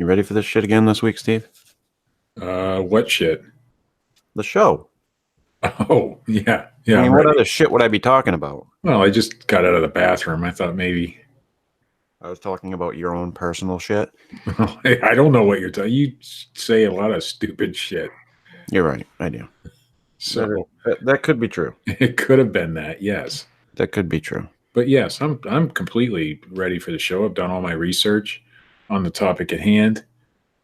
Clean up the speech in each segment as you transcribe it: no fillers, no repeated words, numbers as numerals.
You ready for this shit again this week, Steve? What shit? The show. Oh, yeah. I mean, what other shit would I be talking about? Well, I just got out of the bathroom. I thought maybe... I was talking about your own personal shit. I don't know what you're talking. You say a lot of stupid shit. You're right. I do. So that could be true. It could have been that, yes. That could be true. But yes, I'm completely ready for the show. I've done all my research on the topic at hand.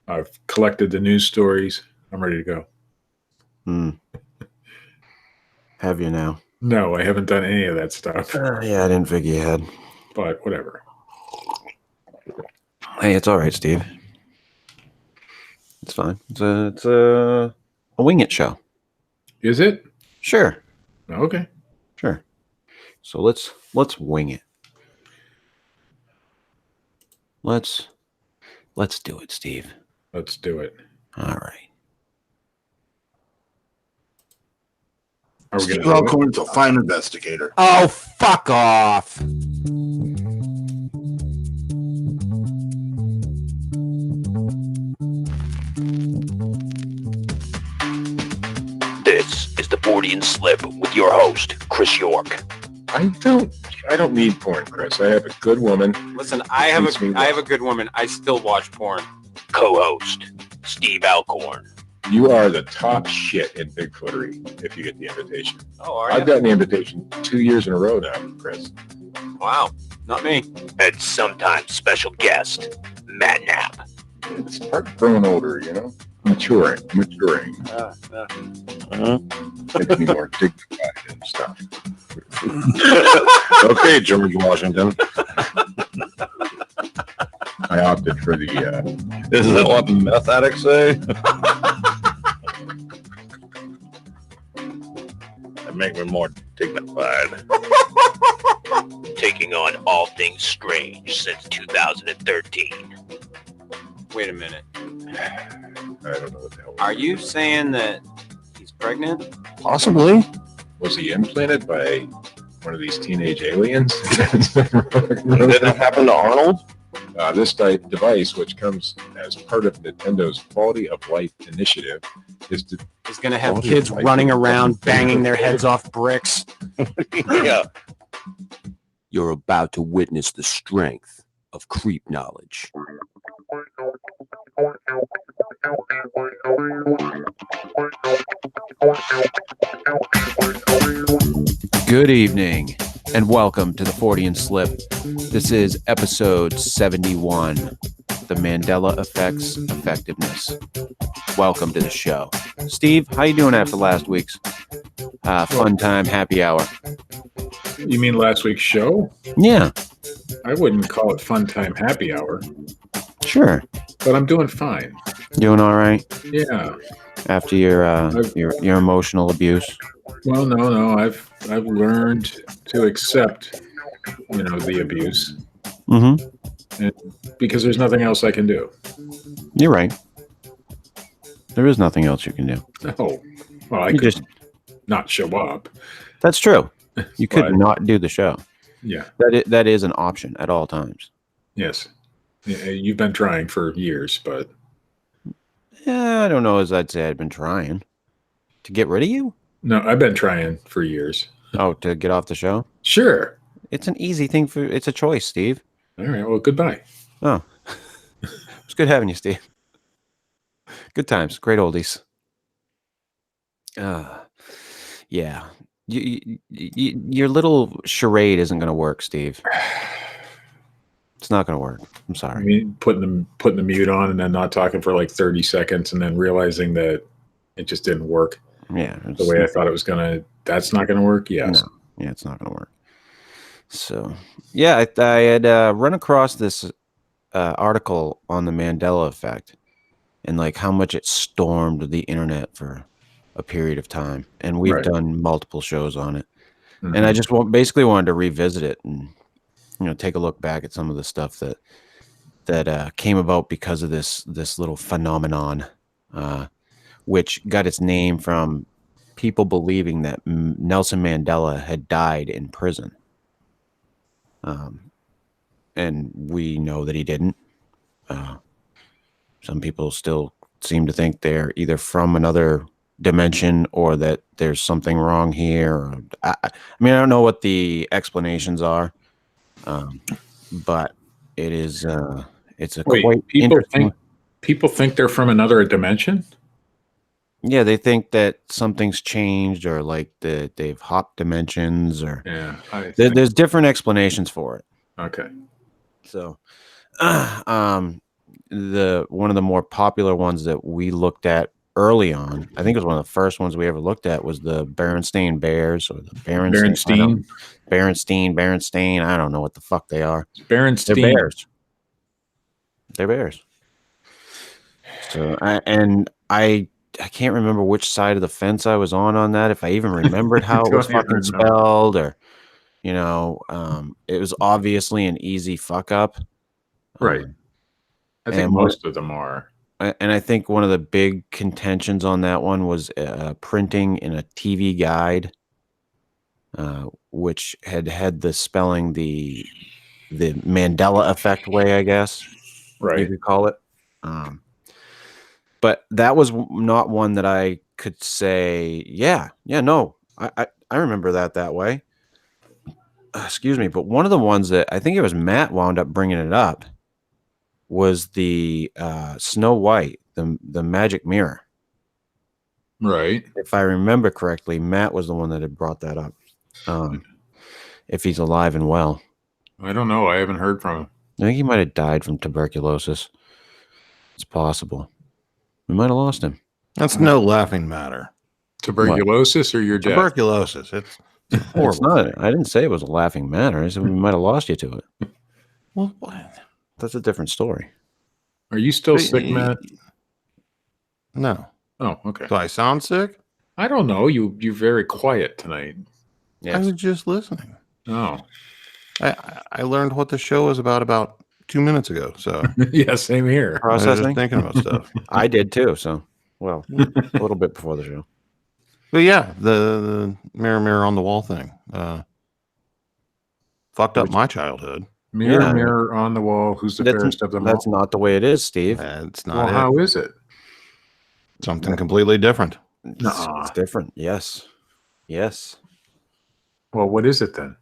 I've collected the news stories. I'm ready to go. Have you now? No, I haven't done any of that stuff. Yeah, I didn't figure you had. But whatever. Hey, it's all right, Steve. It's fine. It's a wing it show. Is it? Sure. Okay. Sure. So let's wing it. Let's do it, Steve. Let's do it. All right. Steve Alcorn's a fine investigator. Oh, fuck off. This is the Fortean Slip with your host, Chris York. I don't need porn, Chris. I have a good woman. Listen, I have a good woman. I still watch porn. Co-host, Steve Alcorn. You are the top shit in Bigfootery if you get the invitation. Oh, are you? I've gotten the invitation 2 years in a row now, Chris. Wow, not me. And sometimes special guest, Matt Knapp. It's part of growing older, you know? Maturing. Makes me more dignified and stuff. Okay, George Washington. I opted for the... Isn't that what meth addicts say? That make me more dignified. Taking on all things strange since 2013. Wait a minute. I don't know what the hell. Are you saying that he's pregnant? Possibly. Was he implanted by one of these teenage aliens? Didn't it happen to Arnold? This device, which comes as part of Nintendo's Quality of Life initiative, is going to have kids running around banging their heads off bricks. Yeah. You're about to witness the strength of creep knowledge. Good evening, and welcome to the Fortean Slip. This is episode 71, The Mandela Effect's Effectiveness. Welcome to the show. Steve, how you doing after last week's fun time happy hour? You mean last week's show? Yeah. I wouldn't call it fun time happy hour, Sure. but I'm doing fine. Doing all right Yeah. after your emotional abuse? Well, no. I've learned to accept, the abuse, Mm-hmm. because there's nothing else I can do. You're right. There is nothing else you can do. Oh, well, I You could just- not show up. That's true. You could But- not do the show. Yeah. That is an option at all times. Yes. Yeah, you've been trying for years, but Yeah, I don't know as I'd say I'd been trying to get rid of you. no, I've been trying for years. Oh, to get off the show? Sure. It's an easy thing it's a choice, Steve. All right. Well, goodbye. Oh, it's good having you, Steve. Good times, great oldies. Yeah. Your little charade isn't going to work, Steve. It's not going to work. I'm I sorry. mean, putting the mute on and then not talking for like 30 seconds and then realizing that it just didn't work Yeah, the way I thought it was going to. That's not going to work. Yes. No. Yeah, it's not going to work. So, yeah, I had run across this article on the Mandela Effect and like how much it stormed the internet for a period of time. And we've Right. done multiple shows on it. Mhm. And I just basically wanted to revisit it and, take a look back at some of the stuff that came about because of this little phenomenon, which got its name from people believing that Nelson Mandela had died in prison. And we know that he didn't. Some people still seem to think they're either from another dimension or that there's something wrong here. I mean, I don't know what the explanations are, but it is it's a quite interesting. People think they're from another dimension? Yeah, they think that something's changed or like they've hopped dimensions or Yeah. there's different explanations for it. Okay. So, one of the more popular ones that we looked at early on, I think it was one of the first ones we ever looked at, was the Berenstain Bears or the Berenstain. Berenstain. I don't know what the fuck they are. Berenstain. They're bears. They're bears. So, I can't remember which side of the fence I was on that. If I even remembered how it was fucking spelled, or it was obviously an easy fuck up. Right. I think most of them are. And I think one of the big contentions on that one was printing in a TV guide, which had the spelling the Mandela Effect way, I guess, right? You could call it. But that was not one that I could say, no, I remember that way. Excuse me, but one of the ones that I think it was Matt wound up bringing it up was the Snow White, the magic mirror. Right. If I remember correctly, Matt was the one that had brought that up. If he's alive and well. I don't know. I haven't heard from him. I think he might have died from tuberculosis. It's possible. We might have lost him. That's no laughing matter. Tuberculosis or your death? Tuberculosis. It's horrible. It's not. I didn't say it was a laughing matter. I said we might have lost you to it. Well, what? That's a different story. Are you still sick, Matt? No. Oh, okay. Do I sound sick? I don't know. You're very quiet tonight. Yes. I was just listening. Oh. I learned what the show was about 2 minutes ago. So yeah, same here. Processing. I was just thinking about stuff. I did too. So, a little bit before the show. But yeah, the mirror on the wall thing fucked up my childhood. Mirror on the wall. Who's the fairest of them all? That's not the way it is, Steve. It's not. Well, how is it? Something completely different. It's different. Yes. Well, what is it then?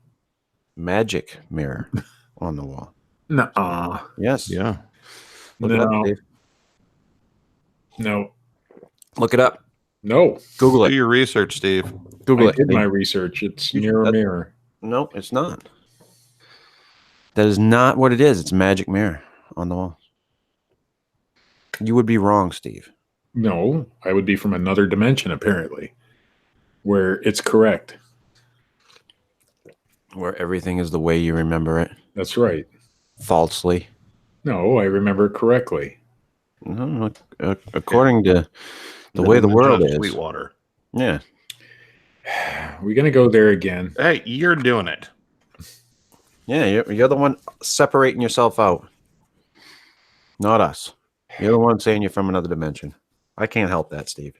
Magic mirror on the wall. Nuh-uh. Yes. Yeah. Look it up, Steve. No. Look it up. No. Google it. Do your research, Steve. Google it. I did my research. It's mirror. No, it's not. That is not what it is. It's a magic mirror on the wall. You would be wrong, Steve. No, I would be from another dimension, apparently, where it's correct. Where everything is the way you remember it. That's right. Falsely. No, I remember it correctly. No, according to the way the world is. Sweetwater. Yeah. We're going to go there again. Hey, you're doing it. Yeah, you're the one separating yourself out. Not us. You're the one saying you're from another dimension. I can't help that, Steve.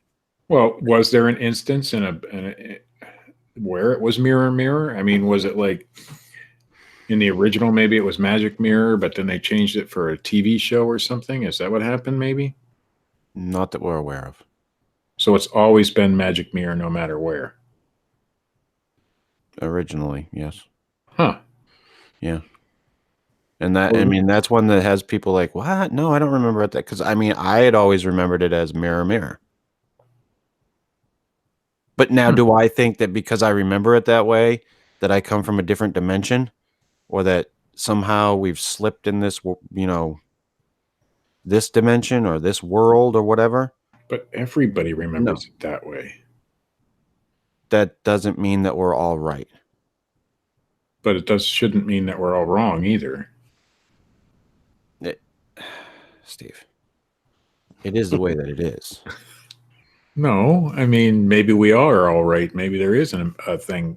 Well, was there an instance in a where it was mirror? I mean, was it like in the original, maybe it was Magic Mirror, but then they changed it for a TV show or something? Is that what happened, maybe? Not that we're aware of. So it's always been Magic Mirror no matter where? Originally, yes. Huh. Yeah. And that, I mean, that's one that has people like, what? No, I don't remember it that. Because, I mean, I had always remembered it as mirror. But now, do I think that because I remember it that way, that I come from a different dimension? Or that somehow we've slipped in this, this dimension or this world or whatever? But everybody remembers it that way. That doesn't mean that we're all right. But it shouldn't mean that we're all wrong either. Steve, it is the way that it is. No, I mean, maybe we are all right. Maybe there isn't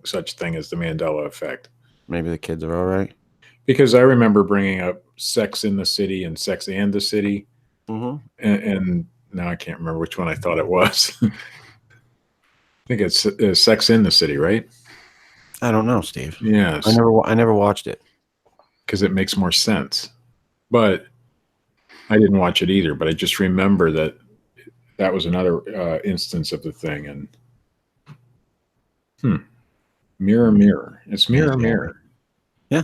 such thing as the Mandela Effect. Maybe the kids are all right. Because I remember bringing up Sex in the City and Sex and the City. Mm-hmm. And now I can't remember which one I thought it was. I think it's Sex in the City, right? I don't know, Steve. Yes. I never watched it. Because it makes more sense. But I didn't watch it either, but I just remember that was another instance of the thing. And Mirror, mirror. It's mirror, mirror. Yeah.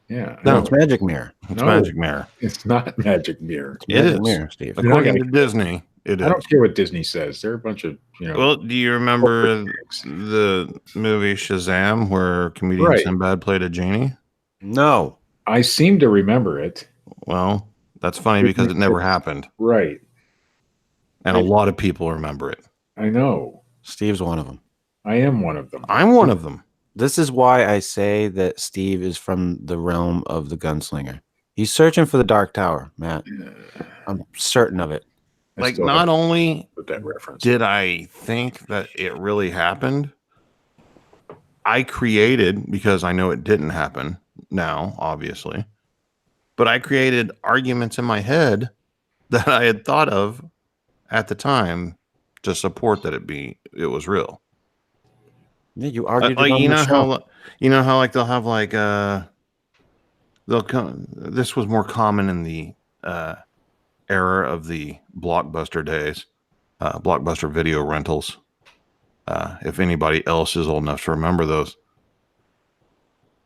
Yeah. No, it's Magic Mirror. It's No. Magic Mirror. It's not Magic Mirror. It Magic is. Mirror, Steve. You're not According gonna- to Disney, it I is. don't care what Disney says. They're a bunch of, Well, do you remember the movie Shazam where comedian Right. Sinbad played a genie? No. I seem to remember it. Well, that's funny because it never happened. Right. And a lot of people remember it. I know. Steve's one of them. I am one of them. I'm one of them. This is why I say that Steve is from the realm of the gunslinger. He's searching for the Dark Tower, Matt. I'm certain of it. I Like, still not have only with that reference. did I think that it really happened, I created, because I know it didn't happen now, obviously, but I created arguments in my head that I had thought of at the time to support that it was real. Yeah, you argued it Like, on you the know show. how like they'll have like they'll come. This was more common in the era of the Blockbuster days, Blockbuster video rentals. If anybody else is old enough to remember those,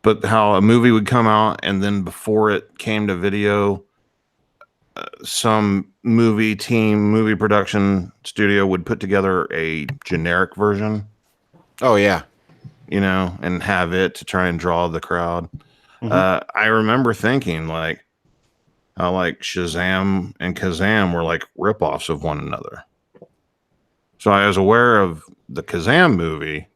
but how a movie would come out and then before it came to video, some movie production studio would put together a generic version, Oh, yeah. and have it to try and draw the crowd. Mhm. I remember thinking like how like Shazam and Kazam were like ripoffs of one another. So I was aware of the Kazam movie,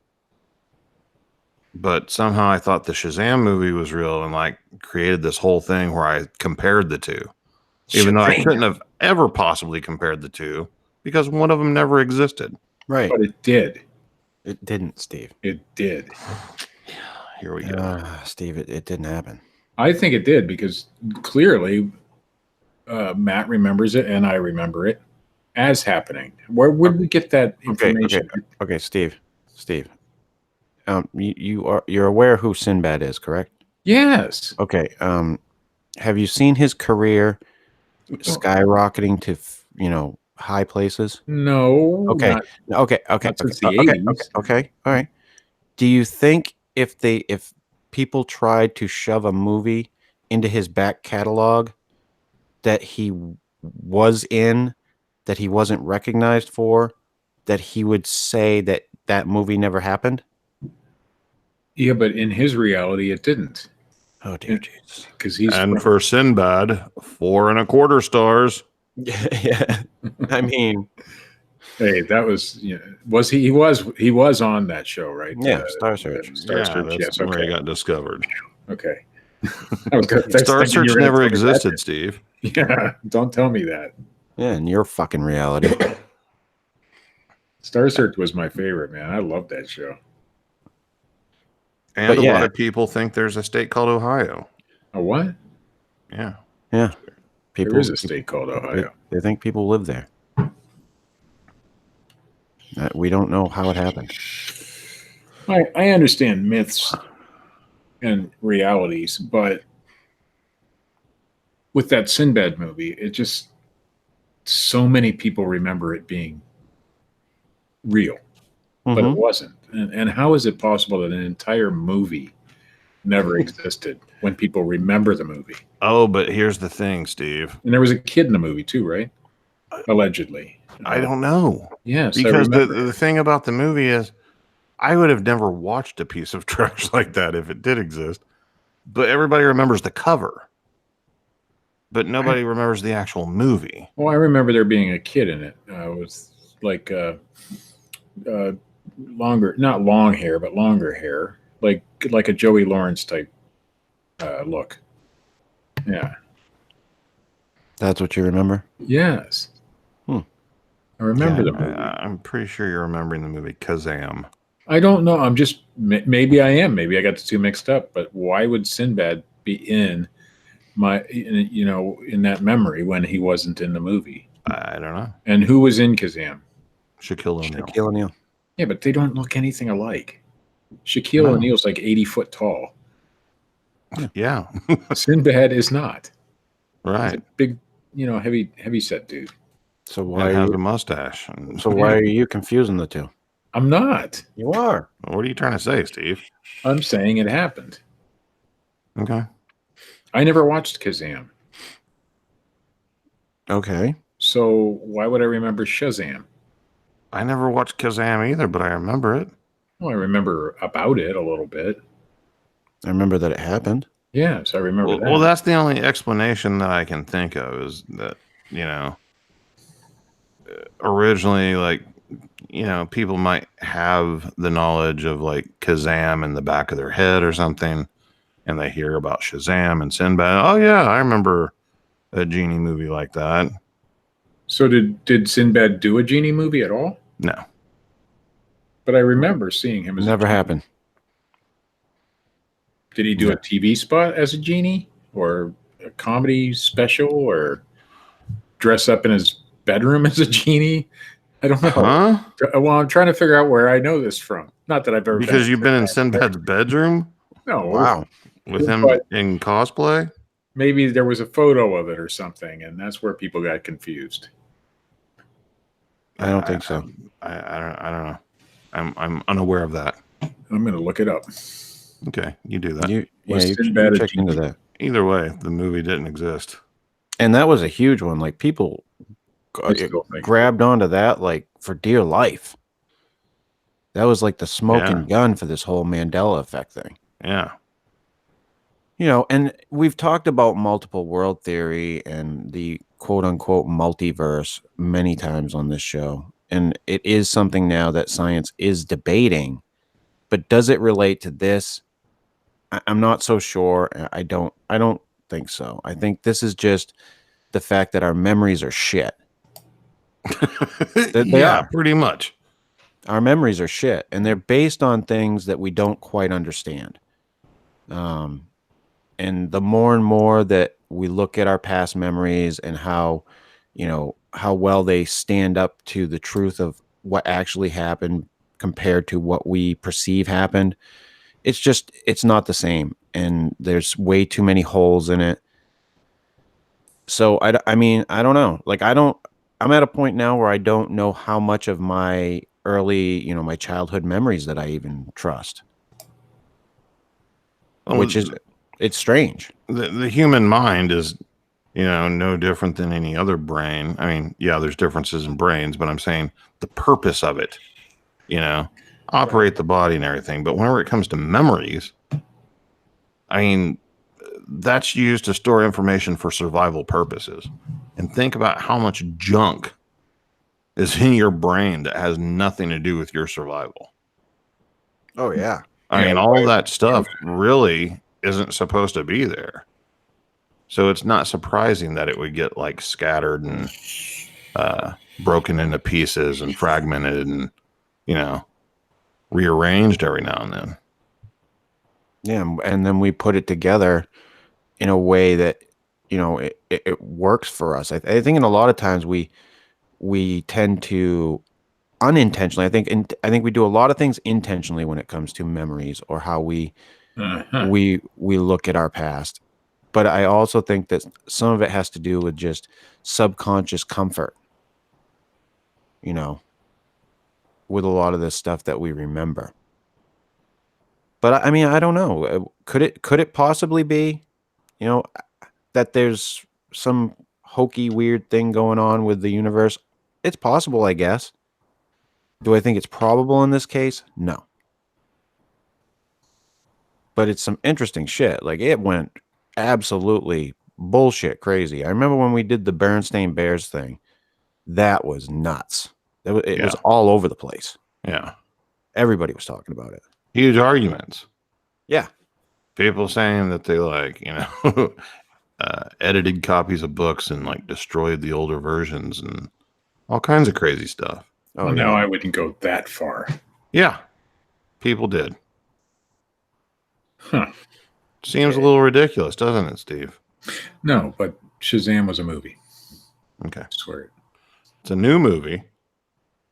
but somehow I thought the Shazam movie was real and like created this whole thing where I compared the two, even though I couldn't have ever possibly compared the two because one of them never existed. Right. But it did. It didn't, Steve. It did. Here we go. Steve, it didn't happen. I think it did because clearly Matt remembers it and I remember it as happening. Where would we get that information? Okay, Steve. You're aware who Sinbad is, correct? Yes. Okay. Have you seen his career skyrocketing to high places? No. Okay. not- Okay. Not since the Okay. 80s. Okay. All right. Do you think if people tried to shove a movie into his back catalog that he was in, that he wasn't recognized for, that he would say that movie never happened? Yeah, but in his reality, it didn't. Oh dear Jesus! Because he's And for Sinbad, 4.25 stars. Yeah, I mean, hey, that was was he was on that show, right? yeah, Star Search. Star Search. That's Yes. where he Okay. got discovered. Okay. I was that's Star thinking Search you were gonna never tell me that. existed, Steve. Yeah. Don't tell me that. Yeah, in your fucking reality. Star Search was my favorite, man. I love that show. And But a yeah. lot of people think there's a state called Ohio. A what? Yeah. Yeah, people. There is a state called Ohio. They think people live there. We don't know how it happened. I understand myths and realities, but with that Sinbad movie, it just so many people remember it being real, but it Mhm. wasn't. And how is it possible that an entire movie never existed when people remember the movie? Oh, but here's the thing, Steve. And there was a kid in the movie too, right? Allegedly. I don't know. Yes, I Because remember. the thing about the movie is I would have never watched a piece of trash like that if it did exist. But everybody remembers the cover. But nobody remembers the actual movie. Well, I remember there being a kid in it. With like longer, not long hair, but longer hair, like a Joey Lawrence type look. Yeah. That's what you remember? Yes. Hmm. I remember Yeah, the movie. I'm pretty sure you're remembering the movie Kazam. I don't know. I'm just maybe I am. Maybe I got the two mixed up. But why would Sinbad be in in that memory when he wasn't in the movie? I don't know. And who was in Kazam? Shaquille O'Neal. Shaquille O'Neal. Yeah, but they don't look anything alike. Shaquille O'Neal's like 80 foot tall. Yeah. Sinbad is not. He's Right. a big heavy set dude. So And why? has a mustache. And So why are you confusing the two? I'm not. You are. what are you trying to say, Steve? I'm saying it happened. Okay. I never watched Kazam. Okay. So why would I remember Shazam? I never watched Kazam either, but I remember it. Well, I remember about it a little bit. I remember that it happened. Yes, I remember that. Well, that's the only explanation that I can think of is that, originally, like, people might have the knowledge of like Kazam in the back of their head or something, and they hear about Shazam and Sinbad. Oh yeah, I remember a genie movie like that. So did Sinbad do a genie movie at all? No. But I remember seeing him as Never a genie. happened. Did he do a TV spot as a genie, or a comedy special, or dress up in his bedroom as a genie? I don't know. Huh? Well, I'm trying to figure out where I know this from. Not that I've ever Because you've been in Sinbad's bedroom No. Wow. with him But- in cosplay? Maybe there was a photo of it or something, and that's where people got confused. I don't think so. I don't know. I'm unaware of that. I'm going to look it up. Okay, you do that. You Was you Sinbad a checked into genie? that. Either way, the movie didn't exist. And that was a huge one. Like people I still think- grabbed onto that like for dear life. That was like the smoking gun for this whole Mandela Effect thing. Yeah. And we've talked about multiple world theory and the quote unquote multiverse many times on this show. And it is something now that science is debating. But does it relate to this? I'm not so sure. I don't think so. I think this is just the fact that our memories are shit. They Yeah, are. pretty much. Our memories are shit, and they're based on things that we don't quite understand. And the more and more that we look at our past memories and how well they stand up to the truth of what actually happened compared to what we perceive happened, it's not the same. And there's way too many holes in it. So I mean, I don't know. Like, I'm at a point now where I don't know how much of my early, my childhood memories that I even trust, which is, it's strange. The human mind is, no different than any other brain. I mean, yeah, there's differences in brains, but I'm saying the purpose of it, operate the body and everything. But whenever it comes to memories, I mean, that's used to store information for survival purposes. And think about how much junk is in your brain that has nothing to do with your survival. Oh yeah. I mean, all that stuff really isn't supposed to be there. So it's not surprising that it would get like scattered and broken into pieces and fragmented and, rearranged every now and then. Yeah. And then we put it together in a way that, it works for us. I think in a lot of times we tend to unintentionally, I think we do a lot of things intentionally when it comes to memories or how we look at our past. But I also think that some of it has to do with just subconscious comfort, with a lot of this stuff that we remember. But I mean, I don't know. Could it possibly be, that there's some hokey, weird thing going on with the universe? It's possible, I guess. Do I think it's probable in this case? No. But it's some interesting shit. Like, it went absolutely bullshit crazy. I remember when we did the Berenstain Bears thing. That was nuts. It was all over the place. Yeah. Everybody was talking about it. Huge arguments. Yeah. People saying that they edited copies of books and like destroyed the older versions and all kinds of crazy stuff. Oh, Well, yeah. no, I wouldn't go that far. Yeah. People did. Huh. Seems a little ridiculous, doesn't it, Steve? No, but Shazam was a movie. Okay. I swear it. It's a new movie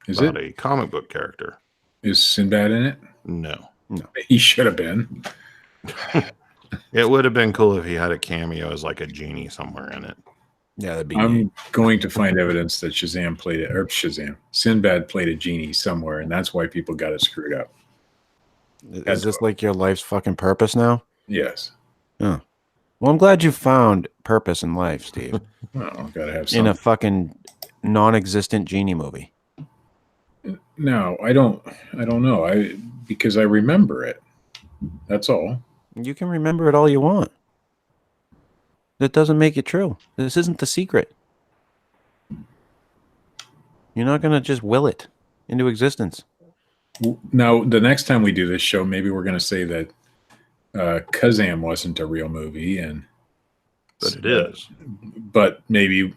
Is about it? a comic book character. Is Sinbad in it? No. He should have been. It would have been cool if he had a cameo as like a genie somewhere in it. Yeah, that'd be I'm neat. going to find evidence that Sinbad played a genie somewhere, and that's why people got it screwed up. Is this like your life's fucking purpose now? Yes. Oh. Well, I'm glad you found purpose in life, Steve. Well, gotta have In a something. fucking non-existent genie movie. No, I don't know. Because I remember it. That's all. You can remember it all you want. That doesn't make it true. This isn't The Secret. You're not going to just will it into existence. Now, the next time we do this show, maybe we're going to say that Kazam wasn't a real movie, But it is. But maybe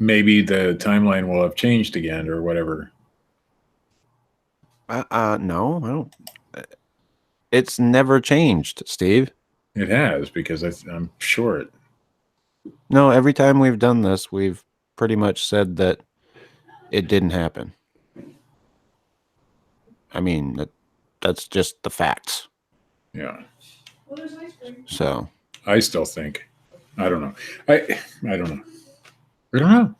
the timeline will have changed again or whatever. No, I don't. It's never changed, Steve. It has, because I'm sure it. No, every time we've done this, we've pretty much said that it didn't happen. I mean, that's just the facts. Yeah. So I still think. I don't know. I don't know. I don't know.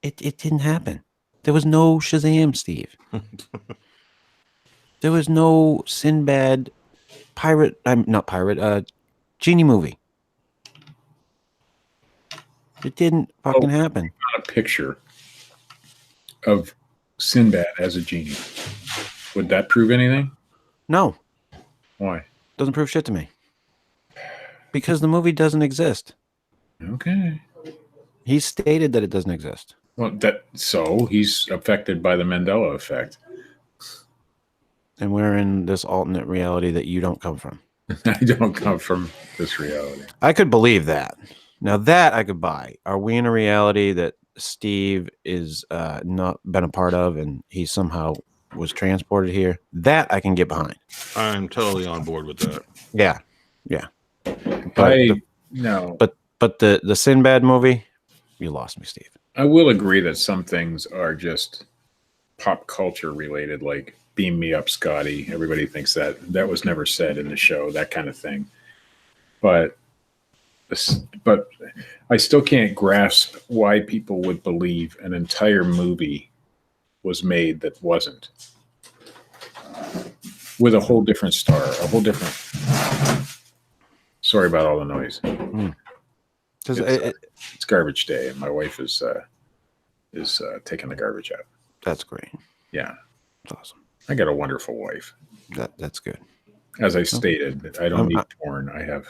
it didn't happen. There was no Shazam, Steve. There was no Sinbad genie movie. It didn't fucking happen. Not a picture of Sinbad as a genie. Would that prove anything? No, Why? doesn't prove shit to me. Because the movie doesn't exist. Okay. He stated that it doesn't exist. Well, so he's affected by the Mandela Effect. And we're in this alternate reality that you don't come from. I don't come from this reality. I could believe that. Now that I could buy. Are we in a reality that Steve is not been a part of and he somehow was transported here? That I can get behind. I'm totally on board with that. Yeah. But No. But the Sinbad movie, you lost me, Steve. I will agree that some things are just pop culture related, like "Beam Me Up, Scotty." Everybody thinks that was never said in the show, that kind of thing. But I still can't grasp why people would believe an entire movie was made that wasn't, with a whole different star, a whole different. Sorry about all the noise. Because It's garbage day, and my wife is taking the garbage out. that's great. Yeah, That's awesome. I got a wonderful wife. That's good. As I stated, I don't need porn. I have.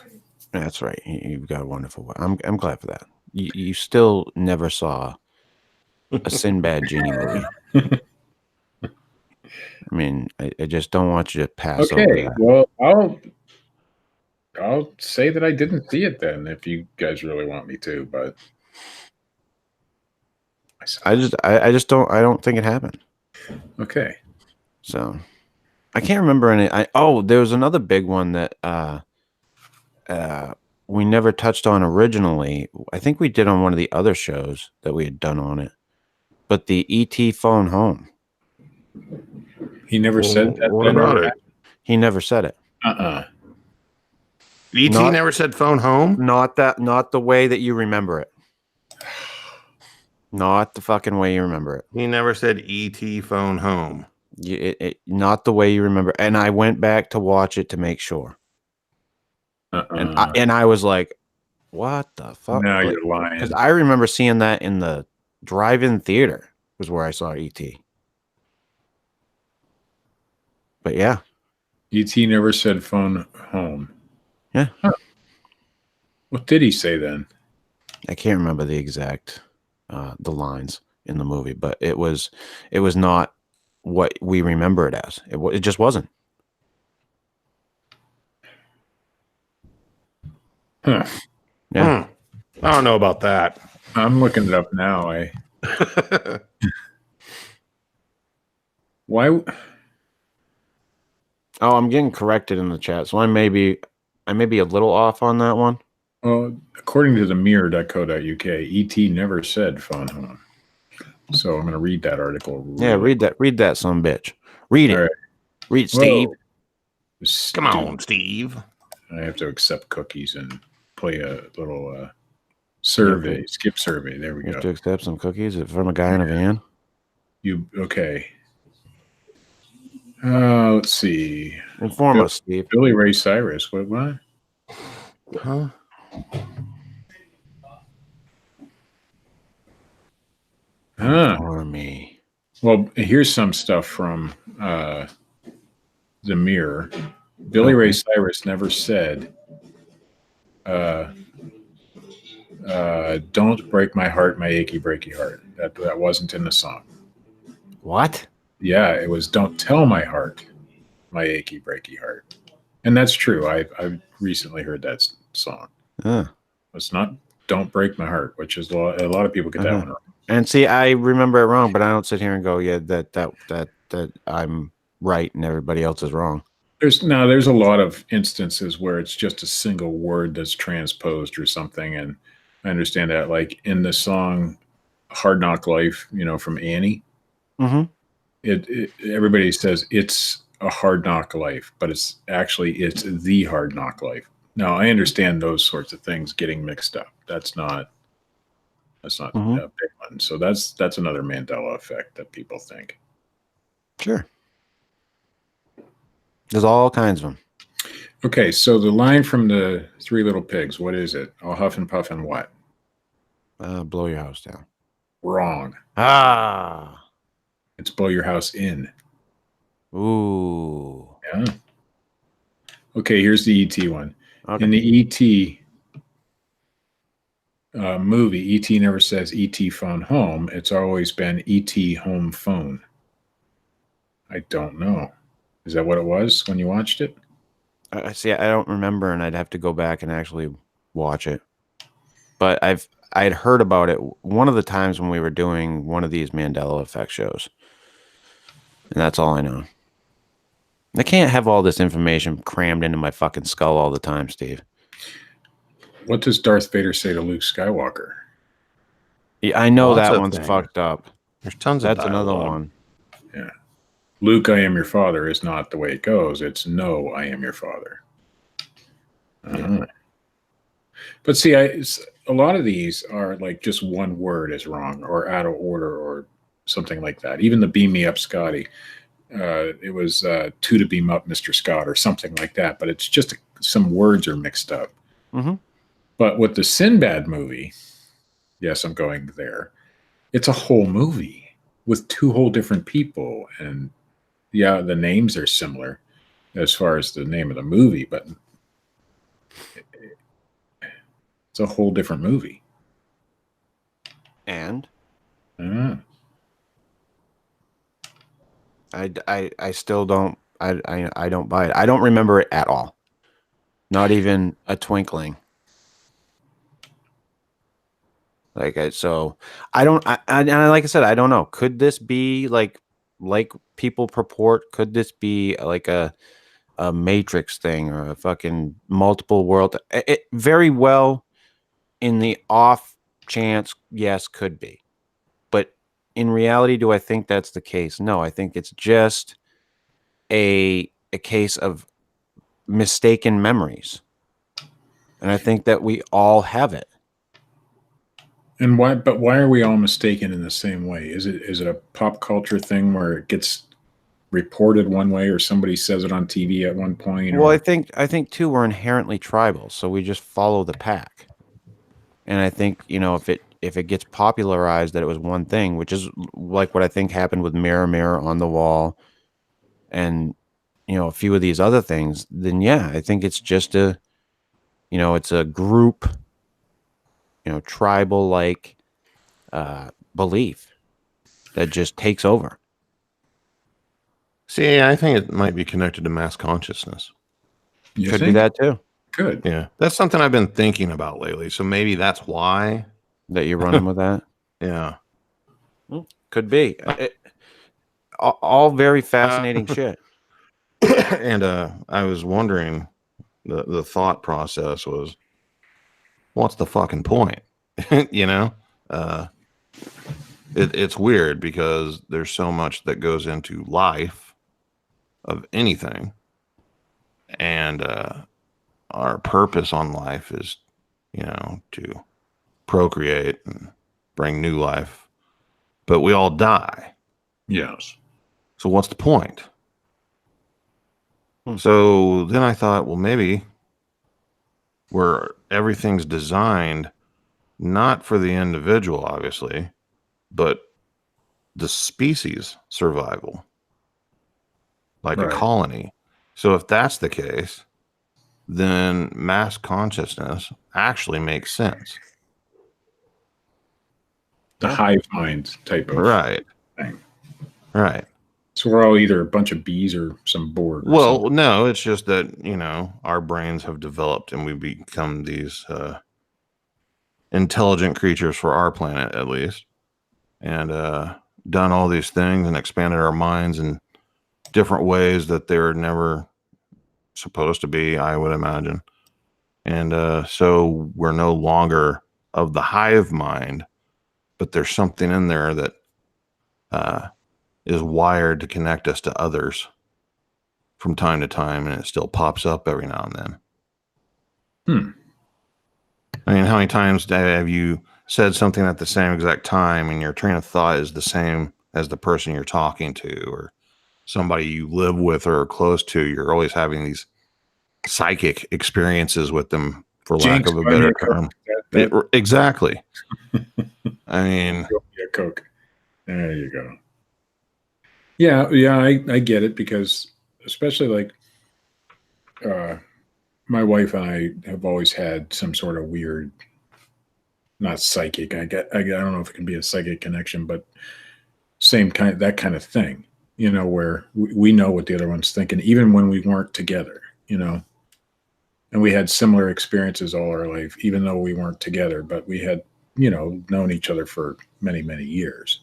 That's right. You've got a wonderful wife. I'm glad for that. You still never saw a Sinbad genie movie. I mean, I just don't want you to pass over Okay, that. well, I'll say that I didn't see it then, if you guys really want me to. But I don't think it happened. okay. So I can't remember any. There was another big one that we never touched on originally. I think we did on one of the other shows that we had done on it. But the ET phone home. He never said that. What about it? He never said it. ET Not- never said phone home. Not the way that you remember it. Not the fucking way you remember it. He never said ET phone home. Not the way you remember. And I went back to watch it to make sure. And I was like, what the fuck? Now Like, you're lying. because I remember seeing that in the drive-in theater was where I saw ET. But yeah. ET never said phone home. Yeah. Huh. What did he say then? I can't remember the exact the lines in the movie, but it was not what we remember it as. It just wasn't. Huh. Yeah. I don't know about that. I'm looking it up now. Why? Oh, I'm getting corrected in the chat, so I may be a little off on that one. Well, according to the mirror.co.uk, ET never said phone home. So I'm going to read that article. Yeah, read that son bitch. Read it. All right. Read, Steve. Whoa. Come on, Steve. I have to accept cookies and play a little survey, skip survey. There we You have go. to accept some cookies from a guy in a van. Okay. Let's see. Inform us, Steve. Billy Ray Cyrus. What? Huh? Inform me. Well, here's some stuff from the Mirror. Billy Ray Cyrus never said, "Don't break my heart, my achy breaky heart." That wasn't in the song. What? Yeah, it was "Don't tell my heart, my achy breaky heart," and that's true. I recently heard that song. It's not "Don't break my heart," which is a lot of people get that one wrong. And see, I remember it wrong, but I don't sit here and go, "Yeah, that I'm right and everybody else is wrong." There's a lot of instances where it's just a single word that's transposed or something, and I understand that. Like in the song "Hard Knock Life," from Annie, everybody says it's a hard knock life, but it's the hard knock life. Now I understand those sorts of things getting mixed up. That's not a big one. So that's another Mandela effect that people think. Sure. There's all kinds of them. Okay, so the line from the Three Little Pigs, what is it? I'll huff and puff and what? Blow your house down. Wrong. It's blow your house in. Ooh. Yeah. Okay, here's the E.T. one. Okay. In the E.T. Movie, E.T. never says E.T. phone home. It's always been E.T. home phone. I don't know. Is that what it was when you watched it? See, I don't remember, and I'd have to go back and actually watch it. But I'd heard about it one of the times when we were doing one of these Mandela Effect shows. And that's all I know. I can't have all this information crammed into my fucking skull all the time, Steve. What does Darth Vader say to Luke Skywalker? Yeah, I know Lots that of one's things. fucked up. There's tons That's of another dialogue. one. Yeah. Luke, I am your father is not the way it goes. It's no, I am your father. But see, a lot of these are like just one word is wrong or out of order or something like that. Even the "Beam Me Up, Scotty," it was "to beam up, Mr. Scott" or something like that. But it's just some words are mixed up. But with the Sinbad movie, yes, I'm going there. It's a whole movie with two whole different people, and yeah, the names are similar as far as the name of the movie, but it's a whole different movie. And Ah. I still don't I don't buy it. I don't remember it at all. Not even a twinkling. Like I don't like I said, I don't know. Could this be like people purport? Could this be like a Matrix thing or a fucking multiple world? It very well, in the off chance, yes, could be. But in reality, do I think that's the case? No, I think it's just a case of mistaken memories. And I think that we all have it. And why are we all mistaken in the same way? Is it a pop culture thing where it gets reported one way or somebody says it on TV at one point? Well, I think too, we're inherently tribal, so we just follow the pack. And I think, if it gets popularized that it was one thing, which is like what I think happened with Mirror Mirror on the Wall and a few of these other things, then yeah, I think it's just it's a group, tribal like belief that just takes over. See, I think it might be connected to mass consciousness. Could be that too. Good. Yeah, that's something I've been thinking about lately. So maybe that's why that you're running with that. Yeah, could be. All very fascinating shit. And I was wondering, the thought process was, what's the fucking point? It's weird because there's so much that goes into life of anything, and our purpose on life is to procreate and bring new life, but we all die. Yes. So what's the point? So then I thought, well, maybe where everything's designed not for the individual, obviously, but the species survival, like a Right. colony. So if that's the case, then mass consciousness actually makes sense. The hive mind type of Right. thing. Right. So we're all either a bunch of bees or some Borg. Or Well, something. no, it's just that, our brains have developed and we become these intelligent creatures for our planet, at least, and done all these things and expanded our minds in different ways that they're never supposed to be, I would imagine. And so we're no longer of the hive mind, but there's something in there that is wired to connect us to others from time to time, and it still pops up every now and then. I mean, how many times have you said something at the same exact time and your train of thought is the same as the person you're talking to or somebody you live with or are close to? You're always having these psychic experiences with them, for lack Jinx, of a buy me better a Coke. term. Exactly. I mean, a Coke. There you go. Yeah, I get it, because especially like my wife and I have always had some sort of weird, not psychic. I don't know if it can be a psychic connection, but that kind of thing. Where we know what the other one's thinking, even when we weren't together. And we had similar experiences all our life, even though we weren't together, but we had, known each other for many, many years.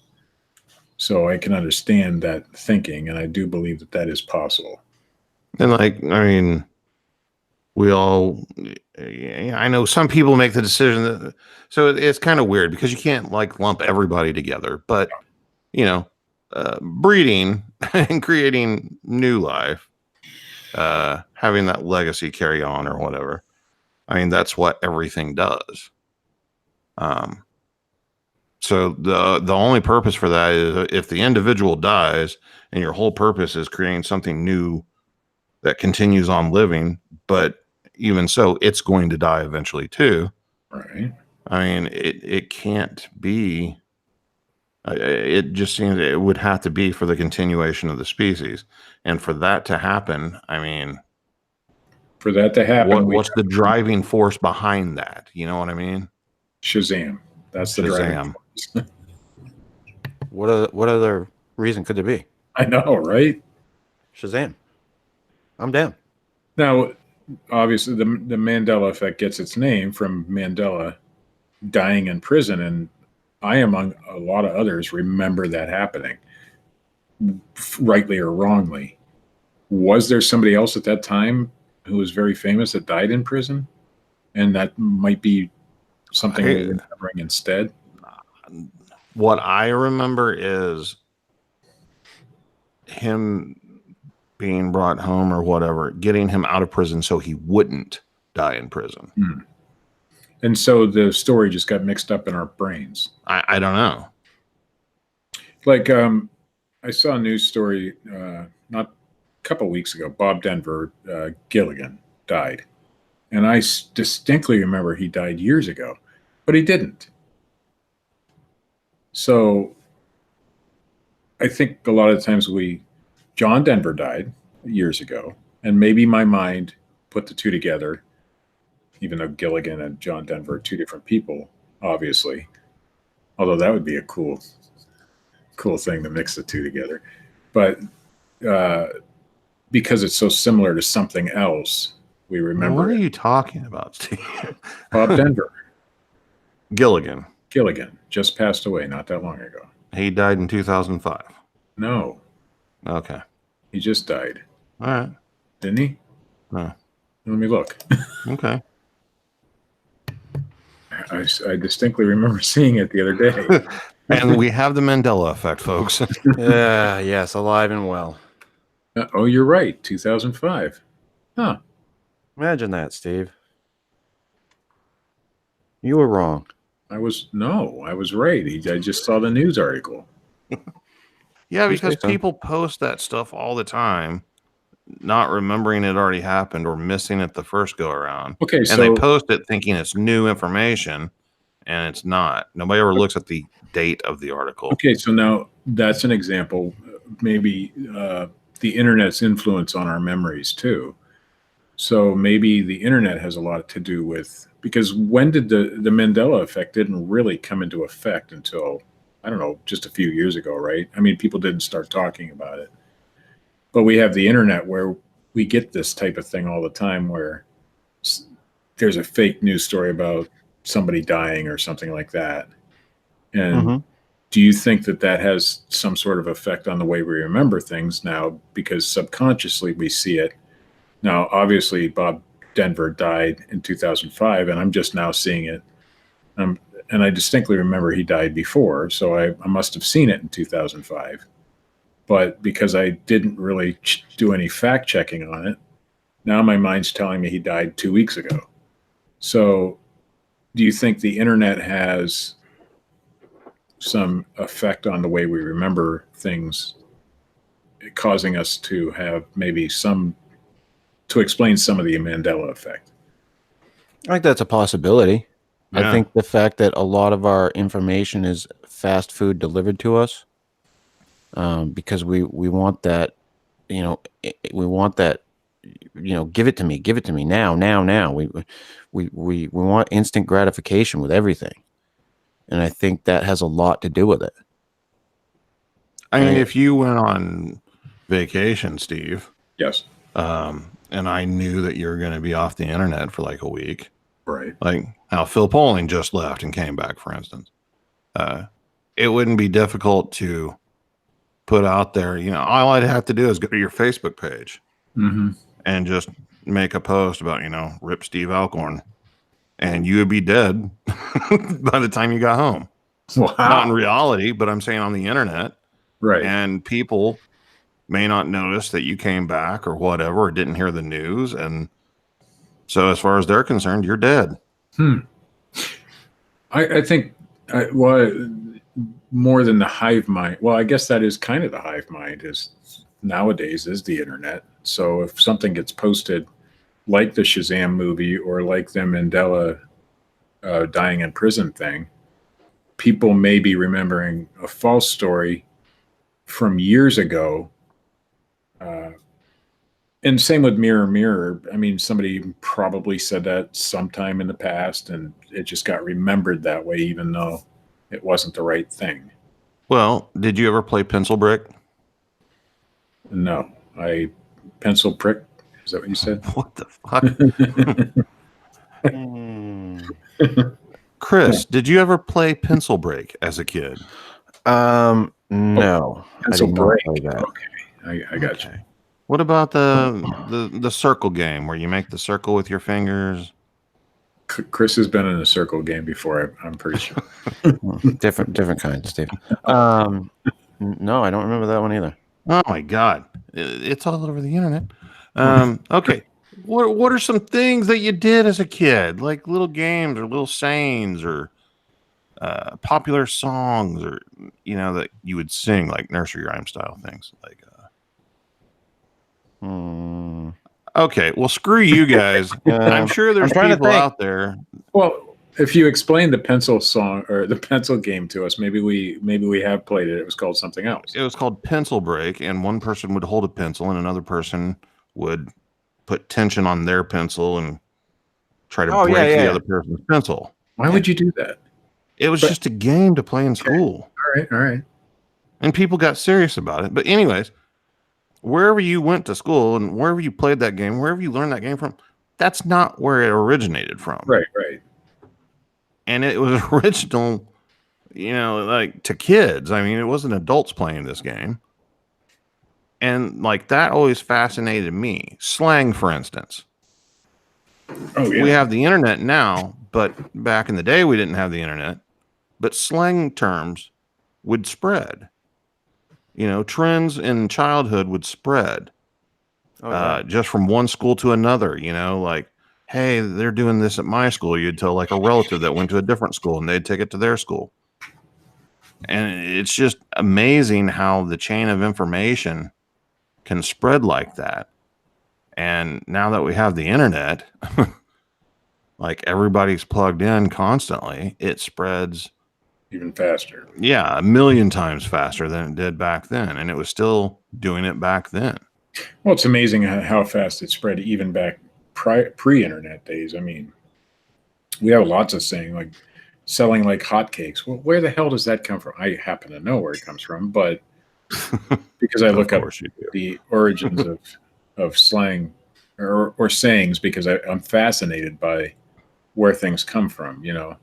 So I can understand that thinking, and I do believe that is possible. and we all, I know some people make the decision that, so it's kind of weird because you can't lump everybody together, but breeding and creating new life, having that legacy carry on or whatever. I mean, that's what everything does. So the only purpose for that is if the individual dies and your whole purpose is creating something new that continues on living, but even so, it's going to die eventually too. Right. I mean, it can't be. It just seems it would have to be for the continuation of the species, and for that to happen, I mean, for that to happen, what's the driving force behind that? You know what I mean? Shazam. That's the driving force. What other reason could there be? I know, right? Shazam. I'm down. Now, obviously, the Mandela Effect gets its name from Mandela dying in prison, and I, among a lot of others, remember that happening, rightly or wrongly. Was there somebody else at that time who was very famous that died in prison? And that might be something we're remembering instead? What I remember is him being brought home or whatever, getting him out of prison so he wouldn't die in prison. And so the story just got mixed up in our brains. I don't know. Like, I saw a news story not a couple weeks ago. Bob Denver Gilligan died. And I distinctly remember he died years ago, but he didn't. So I think a lot of times John Denver died years ago, and maybe my mind put the two together, even though Gilligan and John Denver are two different people, obviously. Although that would be a cool thing to mix the two together. But because it's so similar to something else, we remember. What are you talking about, Steve? Bob Denver. Gilligan just passed away not that long ago. He died in 2005. No. Okay. He just died. All right. Didn't he? No. Let me look. Okay. I distinctly remember seeing it the other day. And we have the Mandela Effect, folks. Yes, alive and well. Oh, you're right. 2005. Huh. Imagine that, Steve. You were wrong. I was right. I just saw the news article. Yeah, You say because so. people post that stuff all the time, not remembering it already happened or missing it the first go around. Okay, And so they post it thinking it's new information, and it's not. Nobody ever looks at the date of the article. okay, so now that's an example. Maybe the internet's influence on our memories too. So maybe the internet has a lot to do with, because when did the Mandela effect didn't really come into effect until, I don't know, just a few years ago, right? I mean, people didn't start talking about it. But we have the internet where we get this type of thing all the time where there's a fake news story about somebody dying or something like that. And Mhm. do you think that that has some sort of effect on the way we remember things now, because subconsciously we see it? Now, obviously, Bob Denver died in 2005, and I'm just now seeing it. And I distinctly remember he died before, so I must have seen it in 2005. But because I didn't really do any fact checking on it, now my mind's telling me he died 2 weeks ago. So do you think the internet has some effect on the way we remember things, causing us to have maybe to explain some of the Mandela effect? I think that's a possibility. Yeah. I think the fact that a lot of our information is fast food delivered to us, because we want that, we want that, give it to me now. We want instant gratification with everything, and I think that has a lot to do with it. I mean, Right. if you went on vacation, Steve, Yes. and I knew that you were going to be off the internet for like a week, Right. like how Phil Pauling just left and came back, for instance, it wouldn't be difficult to put out there, all I'd have to do is go to your Facebook page Mm-hmm. and just make a post about, rip Steve Alcorn, and you would be dead by the time you got home. Wow. Not in reality, but I'm saying on the internet. Right. And people may not notice that you came back or whatever, or didn't hear the news. And so as far as they're concerned, you're dead. I think, more than the hive mind. Well, I guess that is kind of the hive mind is nowadays is the internet. So if something gets posted like the Shazam movie or like the Mandela dying in prison thing, people may be remembering a false story from years ago. And same with Mirror Mirror. I mean, somebody probably said that sometime in the past and it just got remembered that way, even though it wasn't the right thing. Well, did you ever play Pencil Brick? No, pencil prick. Is that what you said? What the fuck? Chris, did you ever play Pencil Break as a kid? No, Pencil I did not break. play that. Okay, I got you. What about the circle game where you make the circle with your fingers? Chris has been in a circle game before. I'm pretty sure. different kind, Steve. No, I don't remember that one either. Oh my God, it's all over the internet. Okay, what are some things that you did as a kid, like little games or little sayings or popular songs, or that you would sing, like nursery rhyme style things, like. Okay, well, screw you guys. I'm sure there's people out there. Well, if you explain the pencil song or the pencil game to us, maybe we have played it. It was called something else. It was called Pencil Break, and one person would hold a pencil, and another person would put tension on their pencil and try to break the other person's pencil. Why would you do that? It was just a game to play in school. All right. And people got serious about it. But anyways, wherever you went to school and wherever you played that game, wherever you learned that game from, that's not where it originated from. Right. And it was original, like to kids. I mean, it wasn't adults playing this game. And like that always fascinated me. Slang, for instance. Oh, yeah. We have the internet now, but back in the day, we didn't have the internet. But slang terms would spread. Trends in childhood would spread just from one school to another. Like hey, they're doing this at my school, you'd tell like a relative that went to a different school and they'd take it to their school. And it's just amazing how the chain of information can spread like that. And now that we have the internet, like everybody's plugged in constantly, it spreads even faster. Yeah, 1,000,000 times faster than it did back then. And it was still doing it back then. Well, it's amazing how fast it spread even back pre-internet days. I mean, we have lots of saying like selling like hotcakes. Well, where the hell does that come from? I happen to know where it comes from, but because I look up the origins of slang or sayings, because I'm fascinated by where things come from, you know,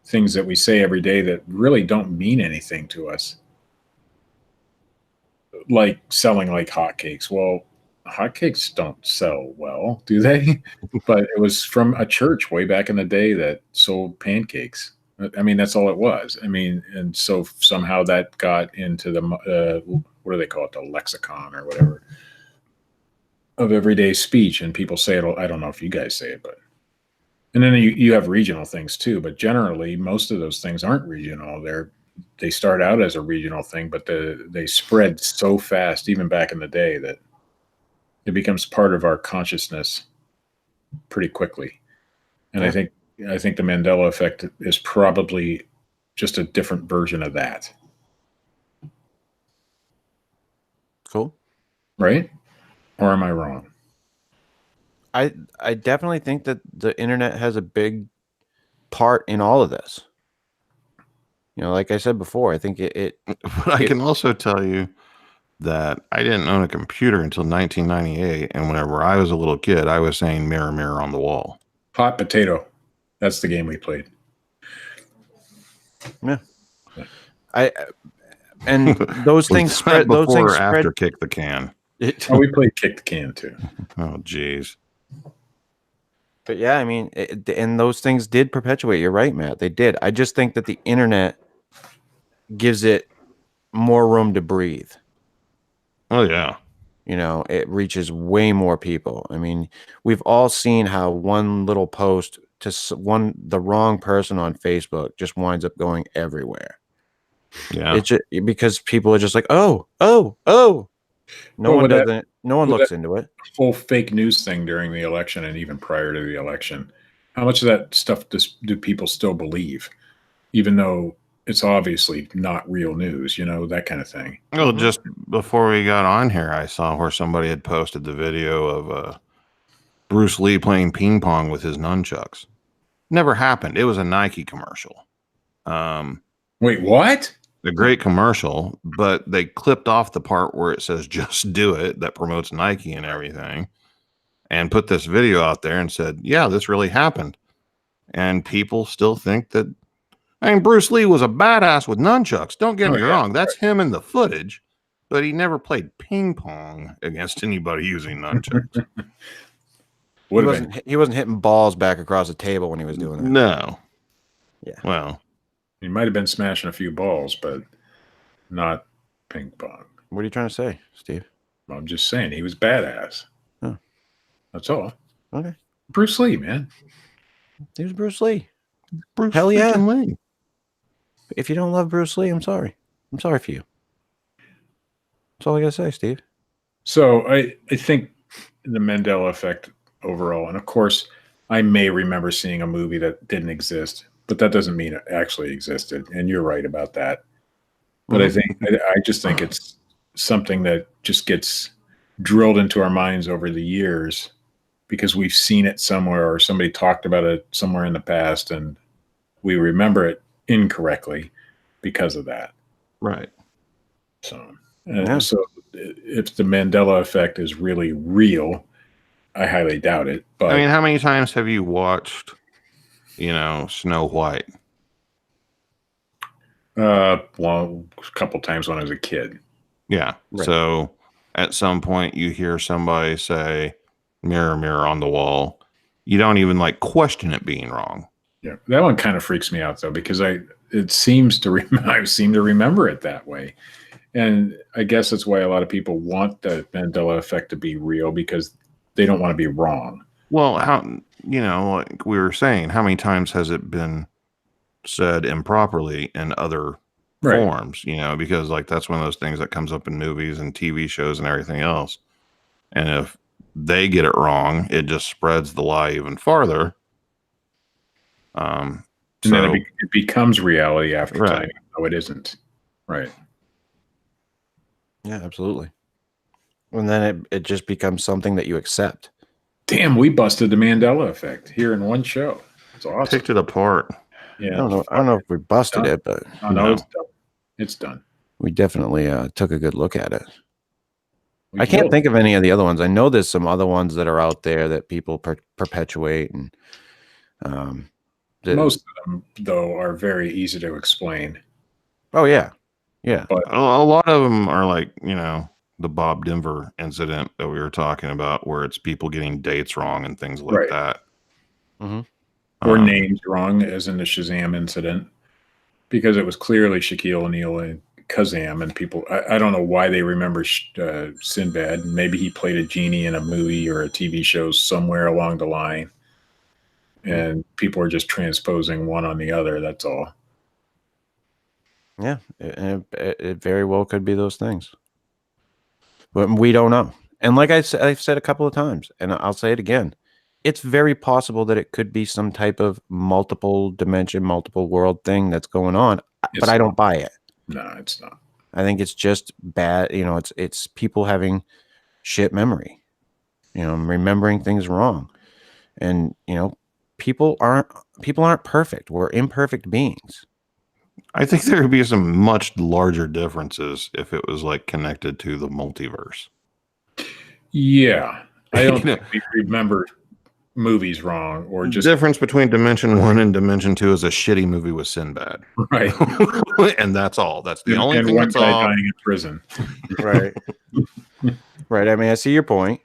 things that we say every day that really don't mean anything to us. Like selling like hotcakes. Well, hotcakes don't sell well, do they? But it was from a church way back in the day that sold pancakes. I mean, that's all it was. I mean, and so somehow that got into the, what do they call it? The lexicon or whatever of everyday speech. And people say it. I don't know if you guys say it, but, and then you have regional things too, but generally most of those things aren't regional. They start out as a regional thing, but they spread so fast, even back in the day, that it becomes part of our consciousness pretty quickly. And I think the Mandela Effect is probably just a different version of that. Cool. Right? Or am I wrong? I definitely think that the internet has a big part in all of this. You know, like I said before, I think it But I can also tell you that I didn't own a computer until 1998. And whenever I was a little kid, I was saying mirror, mirror on the wall. Hot potato. That's the game we played. Yeah. And those things spread. Before Those things or after spread. kick the can. Oh, we played kick the can too. Oh, geez. But yeah, I mean, and those things did perpetuate. You're right, Matt. They did. I just think that the internet gives it more room to breathe. Oh, yeah. You know, it reaches way more people. I mean, we've all seen how one little post to the wrong person on Facebook just winds up going everywhere. Yeah. It's just because people are just like, oh. No one doesn't. No one looks into it. Whole fake news thing during the election and even prior to the election. How much of that stuff do people still believe, even though it's obviously not real news? You know, that kind of thing. Well, just before we got on here, I saw where somebody had posted the video of Bruce Lee playing ping pong with his nunchucks. Never happened. It was a Nike commercial. Wait, what? A great commercial, but they clipped off the part where it says "just do it" that promotes Nike and everything, and put this video out there and said, "Yeah, this really happened." And people still think that. I mean, Bruce Lee was a badass with nunchucks. Don't get me wrong; that's him in the footage, but he never played ping pong against anybody using nunchucks. He wasn't hitting balls back across the table when he was doing it. No. Yeah. Well, he might have been smashing a few balls, but not ping pong. What are you trying to say, Steve? I'm just saying he was badass. Oh. That's all. Okay. Bruce Lee, man. He was Bruce Lee. Hell yeah. Lee. If you don't love Bruce Lee, I'm sorry. I'm sorry for you. That's all I gotta say, Steve. So I think the Mandela Effect overall, and of course, I may remember seeing a movie that didn't exist, but that doesn't mean it actually existed. And you're right about that. But I just think it's something that just gets drilled into our minds over the years because we've seen it somewhere or somebody talked about it somewhere in the past and we remember it incorrectly because of that. Right. So if the Mandela Effect is really real, I highly doubt it. But I mean, how many times have you watched, Snow White? Well, a couple times when I was a kid. Yeah. Right. So at some point you hear somebody say, mirror, mirror on the wall. You don't even question it being wrong. Yeah. That one kind of freaks me out though, because I seem to remember it that way. And I guess that's why a lot of people want the Mandela Effect to be real because they don't want to be wrong. Well, how, like we were saying, how many times has it been said improperly in other Right. forms? Because like that's one of those things that comes up in movies and TV shows and everything else. And if they get it wrong, it just spreads the lie even farther. And then it becomes reality after Right. time. No, it isn't. Right. Yeah, absolutely. And then it just becomes something that you accept. Damn, we busted the Mandela Effect here in one show. It's awesome. Picked it apart. Yeah. I don't know if we busted it, but No, it's done. It's done. we definitely took a good look at it. We I can't killed think of any of the other ones. I know there's some other ones that are out there that people perpetuate, and most of them, though, are very easy to explain. Oh yeah, yeah. But A lot of them are like, the Bob Denver incident that we were talking about, where it's people getting dates wrong and things like Right. that. or names wrong, as in the Shazam incident, because it was clearly Shaquille O'Neal and Kazam, and people, I don't know why they remember Sinbad. Maybe he played a genie in a movie or a TV show somewhere along the line, and people are just transposing one on the other. That's all. Yeah, it very well could be those things, but we don't know. And like I've said a couple of times, and I'll say it again, it's very possible that it could be some type of multiple dimension, multiple world thing that's going on, but I don't buy it. No, it's not. I think it's just bad. It's people having shit memory, remembering things wrong, and people aren't perfect. We're imperfect beings. I think there would be some much larger differences if it was like connected to the multiverse. Yeah, I don't think we remember movies wrong, or The just difference between Dimension 1 and Dimension 2 is a shitty movie with Sinbad. right. And that's all. That's the only and thing one that's guy all. dying in prison. Right. Right. I mean, I see your point.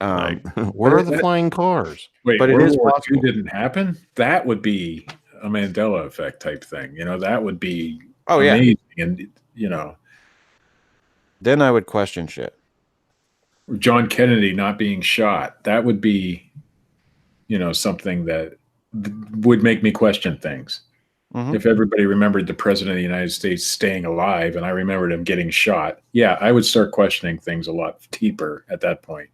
Like, where are the that- flying cars? Wait, But it World is War II possible. didn't happen? That would be a Mandela Effect type thing. That would be Oh yeah. amazing. And Then I would question shit. John Kennedy not being shot, that would be something that would make me question things. Mhm. If everybody remembered the president of the United States staying alive and I remembered him getting shot, yeah, I would start questioning things a lot deeper at that point.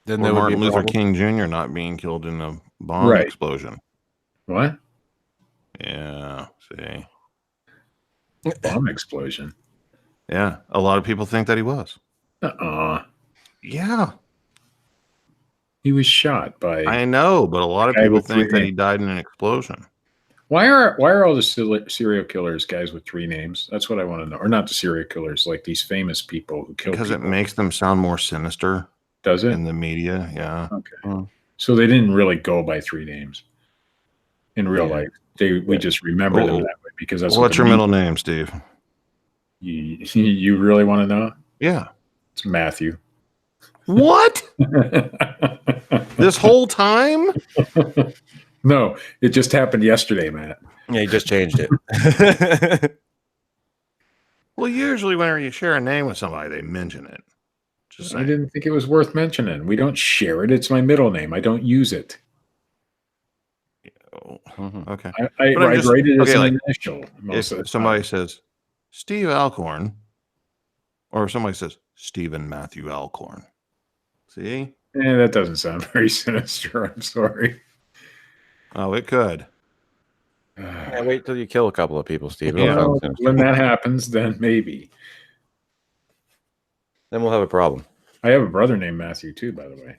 Then Or there would Martin be a Luther problem. King Jr. not being killed in a bomb Right. explosion. What? Yeah. See. Bomb explosion? Yeah. A lot of people think that he was. Yeah. He was shot by. I know, but a lot of Guy people with think three that he died in an explosion. Why are all the serial killers guys with 3 names? That's what I want to know. Or not the serial killers, like these famous people who kill Because it people. makes them sound more sinister Does it? in the media. Yeah. Okay. So they didn't really go by 3 names in real life. We just remember them that way because that's What's your middle name, Steve? You really want to know? Yeah. It's Matthew. What? This whole time? No, it just happened yesterday, Matt. Yeah, he just changed it. Well, usually whenever you share a name with somebody, they mention it. Just I saying. didn't think it was worth mentioning. We don't share it. It's my middle name. I don't use it. Oh, Mhm. okay. I But I'm just- write it as okay, an like, initial. Most of the If somebody time. says Steve Alcorn, or if somebody says Stephen Matthew Alcorn, see? That doesn't sound very sinister. I'm sorry. Oh, it could. Yeah, wait till you kill a couple of people, Steve. Yeah. Well, when that happens, then maybe. Then we'll have a problem. I have a brother named Matthew too, by the way.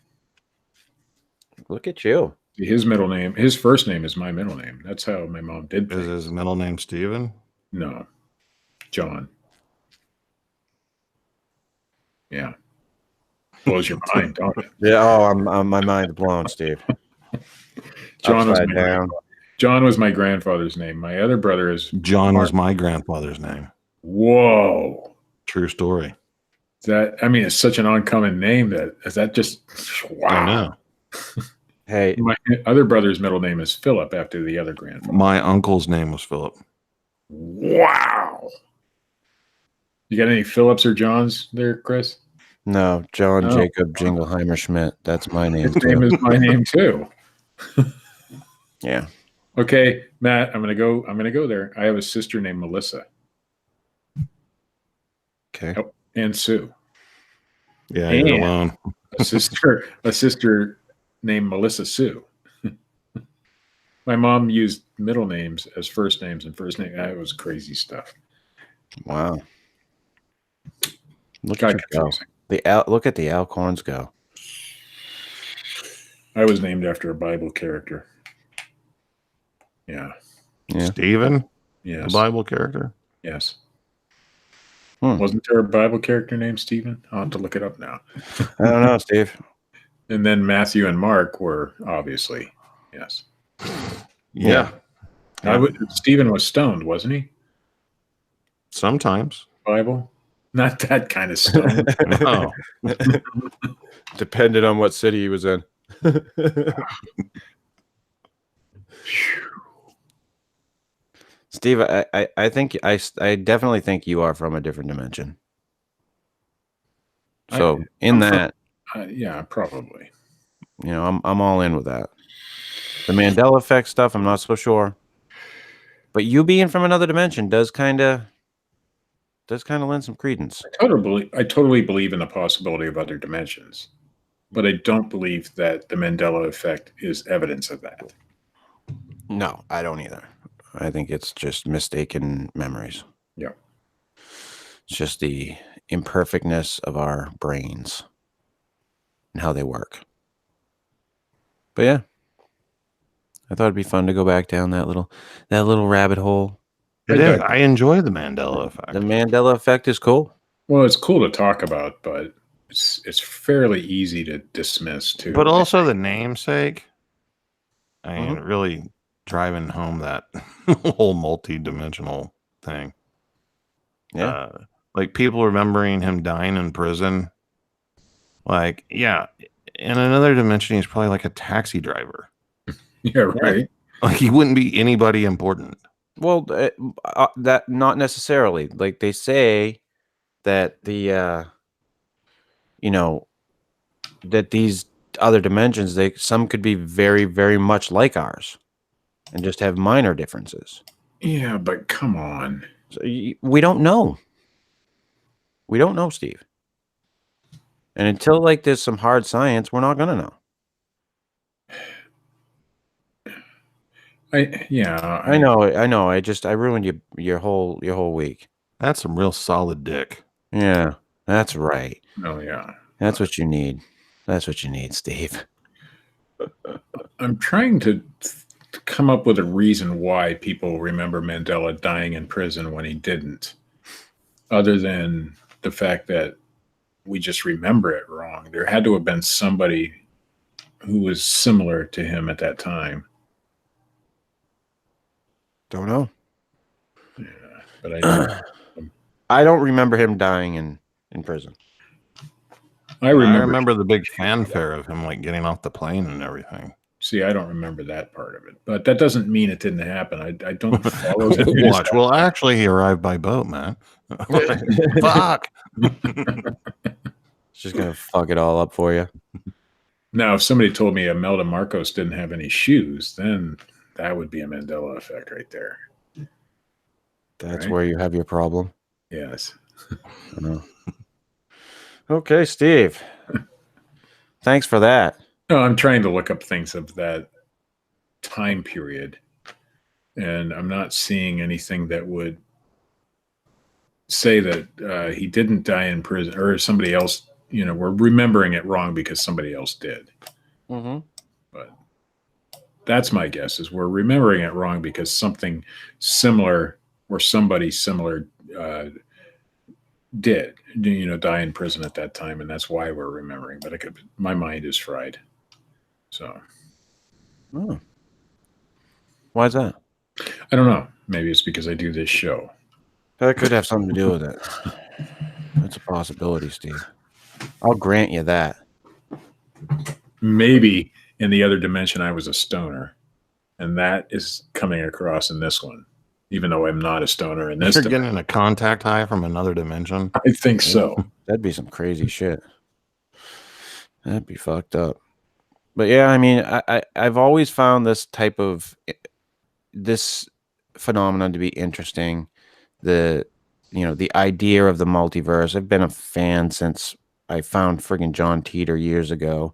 Look at you. His first name is my middle name. That's how my mom did Is things. his middle name Stephen? No, John. Yeah, blows your mind, don't it? Yeah. Oh, my mind's blown, Steve. John was Upside down. John was my grandfather's name. My other brother is John was my grandfather's name. Whoa. True story. It's such an uncommon name that just wow. I know. Hey, My other brother's middle name is Philip after the other grandfather. My uncle's name was Philip. Wow. You got any Phillips or Johns there, Chris? No, John Oh. Jacob Jingleheimer Schmidt. That's my name. His name too. is my name too. Yeah. Okay, Matt, I'm gonna go there. I have a sister named Melissa. Okay. Oh, and Sue. Yeah, you're And alone. a sister named Melissa Sue. My mom used middle names as first names and first name. That was crazy stuff. Wow. Look Got at you go. confusing. Look at the Alcorns go. I was named after a Bible character. Yeah. Yeah. Stephen, the Yes. Bible character. Yes. Hmm. Wasn't there a Bible character named Stephen? I'll have to look it up now. I don't know, Steve. And then Matthew and Mark were obviously, yes. Yeah. Stephen was stoned, wasn't he? Sometimes. Bible? Not that kind of stoned. No. Depended on what city he was in. Steve, I think I definitely think you are from a different dimension. So Yeah, probably. you know, I'm all in with that. The Mandela Effect stuff, I'm not so sure. But you being from another dimension does kind of lend some credence. I totally believe in the possibility of other dimensions, but I don't believe that the Mandela Effect is evidence of that. No, I don't either. I think it's just mistaken memories. Yeah. It's just the imperfectness of our brains and how they work. But yeah, I thought it'd be fun to go back down that little rabbit hole. It is. I enjoy the Mandela Effect. The Mandela Effect is cool. Well, it's cool to talk about, but it's fairly easy to dismiss too. But also the namesake. I mean, really driving home that whole multi-dimensional thing. Yeah. Like people remembering him dying in prison. Like, yeah, in another dimension, he's probably like a taxi driver. Yeah, right. Like he wouldn't be anybody important. Well, that not necessarily. Like they say that the that these other dimensions, some could be very, very much like ours, and just have minor differences. Yeah, but come on. So we don't know. We don't know, Steve. And until like there's some hard science, we're not gonna know. I know. I ruined your whole week. That's some real solid dick. Yeah, that's right. Oh yeah. That's what you need. That's what you need, Steve. I'm trying to come up with a reason why people remember Mandela dying in prison when he didn't, other than the fact that we just remember it wrong. There had to have been somebody who was similar to him at that time. Don't know. Yeah, but I don't remember him dying in prison. I I remember the big fanfare of him like getting off the plane and everything. See, I don't remember that part of it, but that doesn't mean it didn't happen. I don't follow the news. Watch. Well, actually, he arrived by boat, man. Fuck. It's just gonna fuck it all up for you. Now, if somebody told me Imelda Marcos didn't have any shoes, then that would be a Mandela effect right there. That's Right? where you have your problem. Yes. Okay, Steve. Thanks for that. No, I'm trying to look up things of that time period, and I'm not seeing anything that would say that he didn't die in prison or somebody else. You know, we're remembering it wrong because somebody else did. Mm-hmm. But that's my guess, is we're remembering it wrong because something similar or somebody similar did, die in prison at that time, and that's why we're remembering. But my mind is fried. So, Why is that? I don't know. Maybe it's because I do this show. That could have something to do with it. That's a possibility, Steve. I'll grant you that. Maybe in the other dimension, I was a stoner, and that is coming across in this one, even though I'm not a stoner in this. You're getting a contact high from another dimension. I think so. That'd be some crazy shit. That'd be fucked up. But yeah, I mean, I've always found this phenomenon to be interesting. The idea of the multiverse. I've been a fan since I found friggin' John Teeter years ago.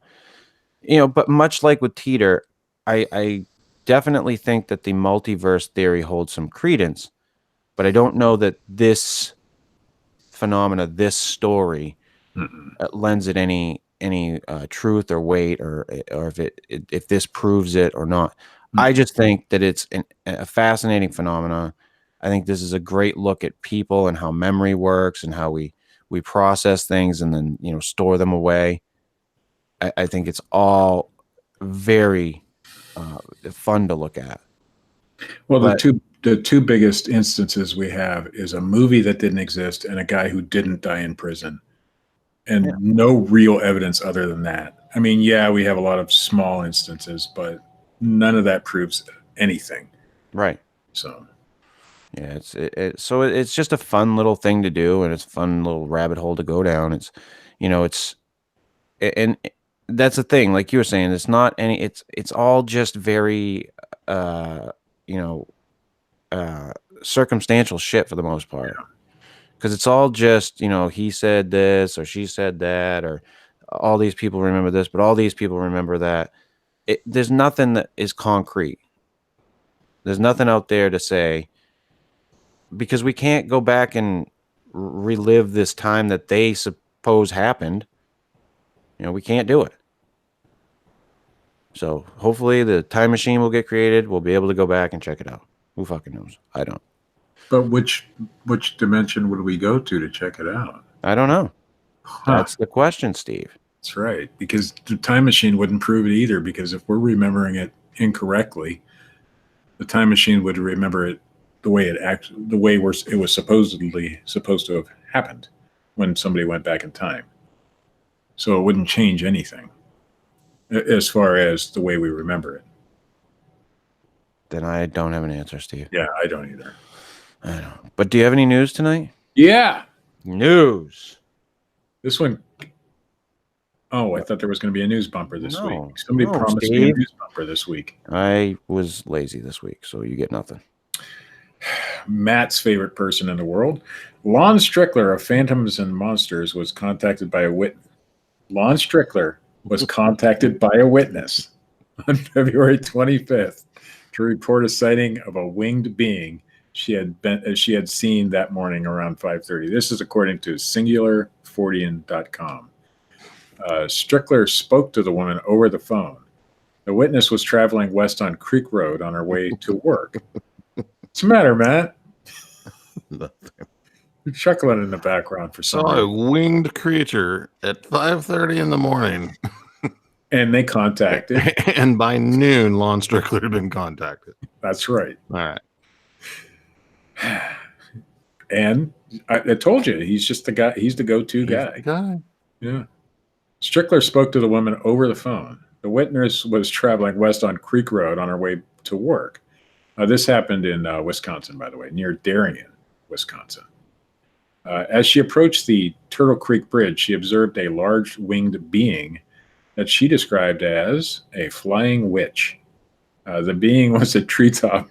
But much like with Teeter, I definitely think that the multiverse theory holds some credence, but I don't know that this phenomena, this story, lends it any truth or weight, or if this proves it or not. I just think that it's a fascinating phenomenon. I think this is a great look at people and how memory works and how we process things and then store them away. I think it's all very fun to look at. Well, But- the two biggest instances we have is a movie that didn't exist and a guy who didn't die in prison, and no real evidence other than that. I mean, yeah, we have a lot of small instances, but none of that proves anything. Right. So, yeah, it's just a fun little thing to do, and it's a fun little rabbit hole to go down. It's and that's the thing, like you were saying, it's not any. It's all just very circumstantial shit for the most part, because it's all just he said this or she said that, or all these people remember this, but all these people remember that. There's nothing that is concrete. There's nothing out there to say, because we can't go back and relive this time that they suppose happened. We can't do it. So hopefully the time machine will get created. We'll be able to go back and check it out. Who fucking knows? I don't. but which dimension would we go to check it out? I don't know. Huh. That's the question, Steve. That's right, because the time machine wouldn't prove it either, because if we're remembering it incorrectly, the time machine would remember it the way it was supposedly supposed to have happened when somebody went back in time. So it wouldn't change anything as far as the way we remember it. Then I don't have an answer, Steve. Yeah, I don't either. I don't. But do you have any news tonight? Yeah, News. this one. Oh, I thought there was going to be a news bumper this No, week. Somebody no, promised me a Steve. news bumper this week. I was lazy this week, so you get nothing. Matt's favorite person in the world, Lon Strickler of Phantoms and Monsters, was contacted by a witness. Lon Strickler was contacted by a witness on February 25th to report a sighting of a winged being she had seen that morning around 5:30. This is according to SingularFortean.com. Strickler spoke to the woman over the phone. The witness was traveling west on Creek Road on her way to work. What's the matter, Matt? You're chuckling in the background for some Saw a reason. winged creature at 5:30 in the morning, And they contacted. and by noon, Lon Strickler had been contacted. That's right. All right. And I told you, he's just the guy. He's the go-to guy. Guy. Yeah. Strickler spoke to the woman over the phone. The witness was traveling west on Creek Road on her way to work. This happened in Wisconsin, by the way, near Darien, Wisconsin. As she approached the Turtle Creek Bridge, she observed a large winged being that she described as a flying witch. The being was at treetop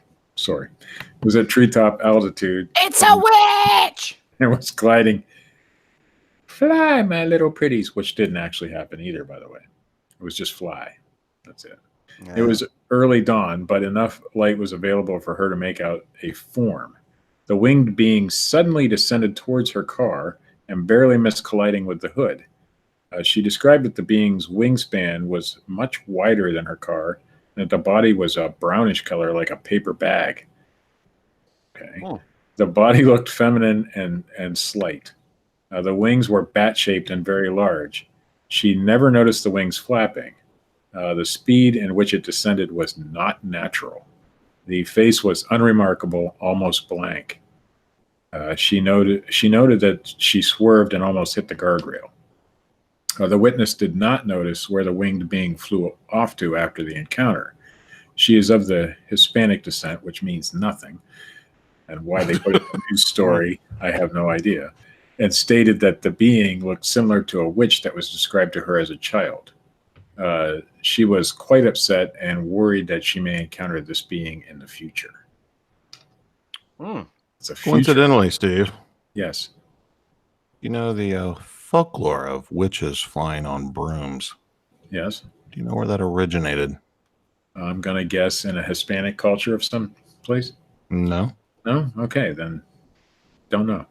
altitude. It's a witch! And was gliding. Fly, my little pretties, which didn't actually happen either, by the way. It was just fly. That's it. Yeah. It was early dawn, but enough light was available for her to make out a form. The winged being suddenly descended towards her car and barely missed colliding with the hood. She described that the being's wingspan was much wider than her car, and that the body was a brownish color like a paper bag. Okay. Oh. The body looked feminine and slight. The wings were bat-shaped and very large. She never noticed the wings flapping. The speed in which it descended was not natural. The face was unremarkable, almost blank. She noted that she swerved and almost hit the guardrail. The witness did not notice where the winged being flew off to after the encounter. She is of the Hispanic descent, which means nothing. And why they put it in the news story, I have no idea. and stated that the being looked similar to a witch that was described to her as a child. She was quite upset and worried that she may encounter this being in the future. It's a future. Coincidentally, Steve, Yes. you know the folklore of witches flying on brooms. Yes. Do you know where that originated? I'm going to guess in a Hispanic culture of some place. No. No? Okay, then don't know.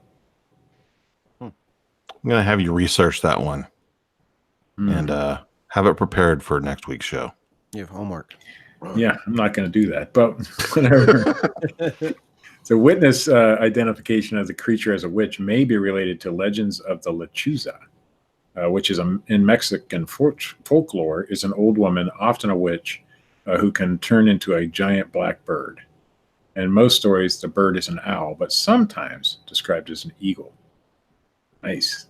I'm going to have you research that one and have it prepared for next week's show. You have homework. Yeah, I'm not going to do that, but whatever. So witness identification of the creature as a witch may be related to legends of the lechuza, which is in Mexican folklore is an old woman, often a witch, who can turn into a giant black bird. In most stories, the bird is an owl, but sometimes described as an eagle. Nice.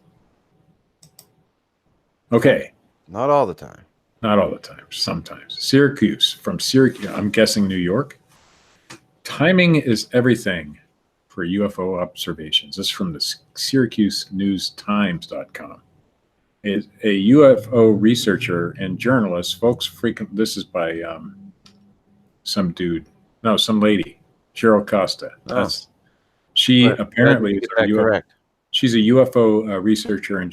Okay. Not all the time. Not all the time. Sometimes. Syracuse. From Syracuse, I'm guessing New York. Timing is everything for UFO observations. This is from the Syracuse News Times.com. A UFO researcher and journalist, this is by some lady, Cheryl Costa. She apparently is correct. She's a UFO researcher and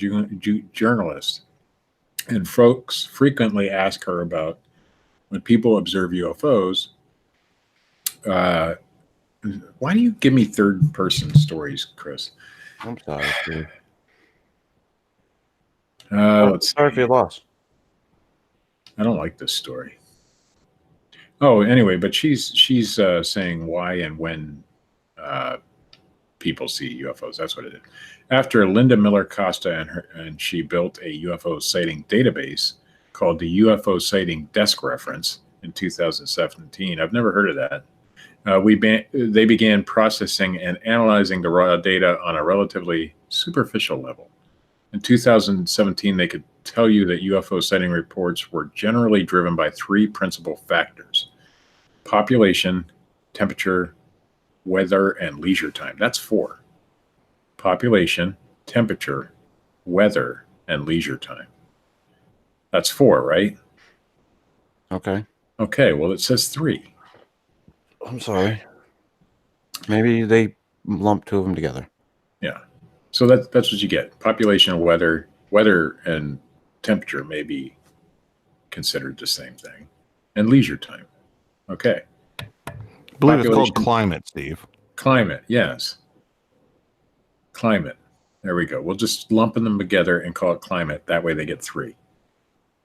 journalist. And folks frequently ask her about when people observe UFOs, why do you give me third-person stories, Chris? I'm sorry. Let's sorry for your loss. I don't like this story. Oh, anyway, but she's saying why and when people see UFOs. That's what it is. After Linda Miller Costa and she built a UFO sighting database called the UFO Sighting Desk Reference in 2017. I've never heard of that. They began processing and analyzing the raw data on a relatively superficial level. In 2017, they could tell you that UFO sighting reports were generally driven by three principal factors: population, temperature, weather, and leisure time. That's four. Population, temperature, weather, and leisure time. That's four, right? Okay. Okay, well, it says three. I'm sorry. Maybe they lumped two of them together. Yeah. So that's what you get. Population, weather, and temperature may be considered the same thing. And leisure time. Okay. I believe it's called Population. climate, Steve. Climate, yes. Climate. There we go. We'll just lump them together and call it climate. That way they get three.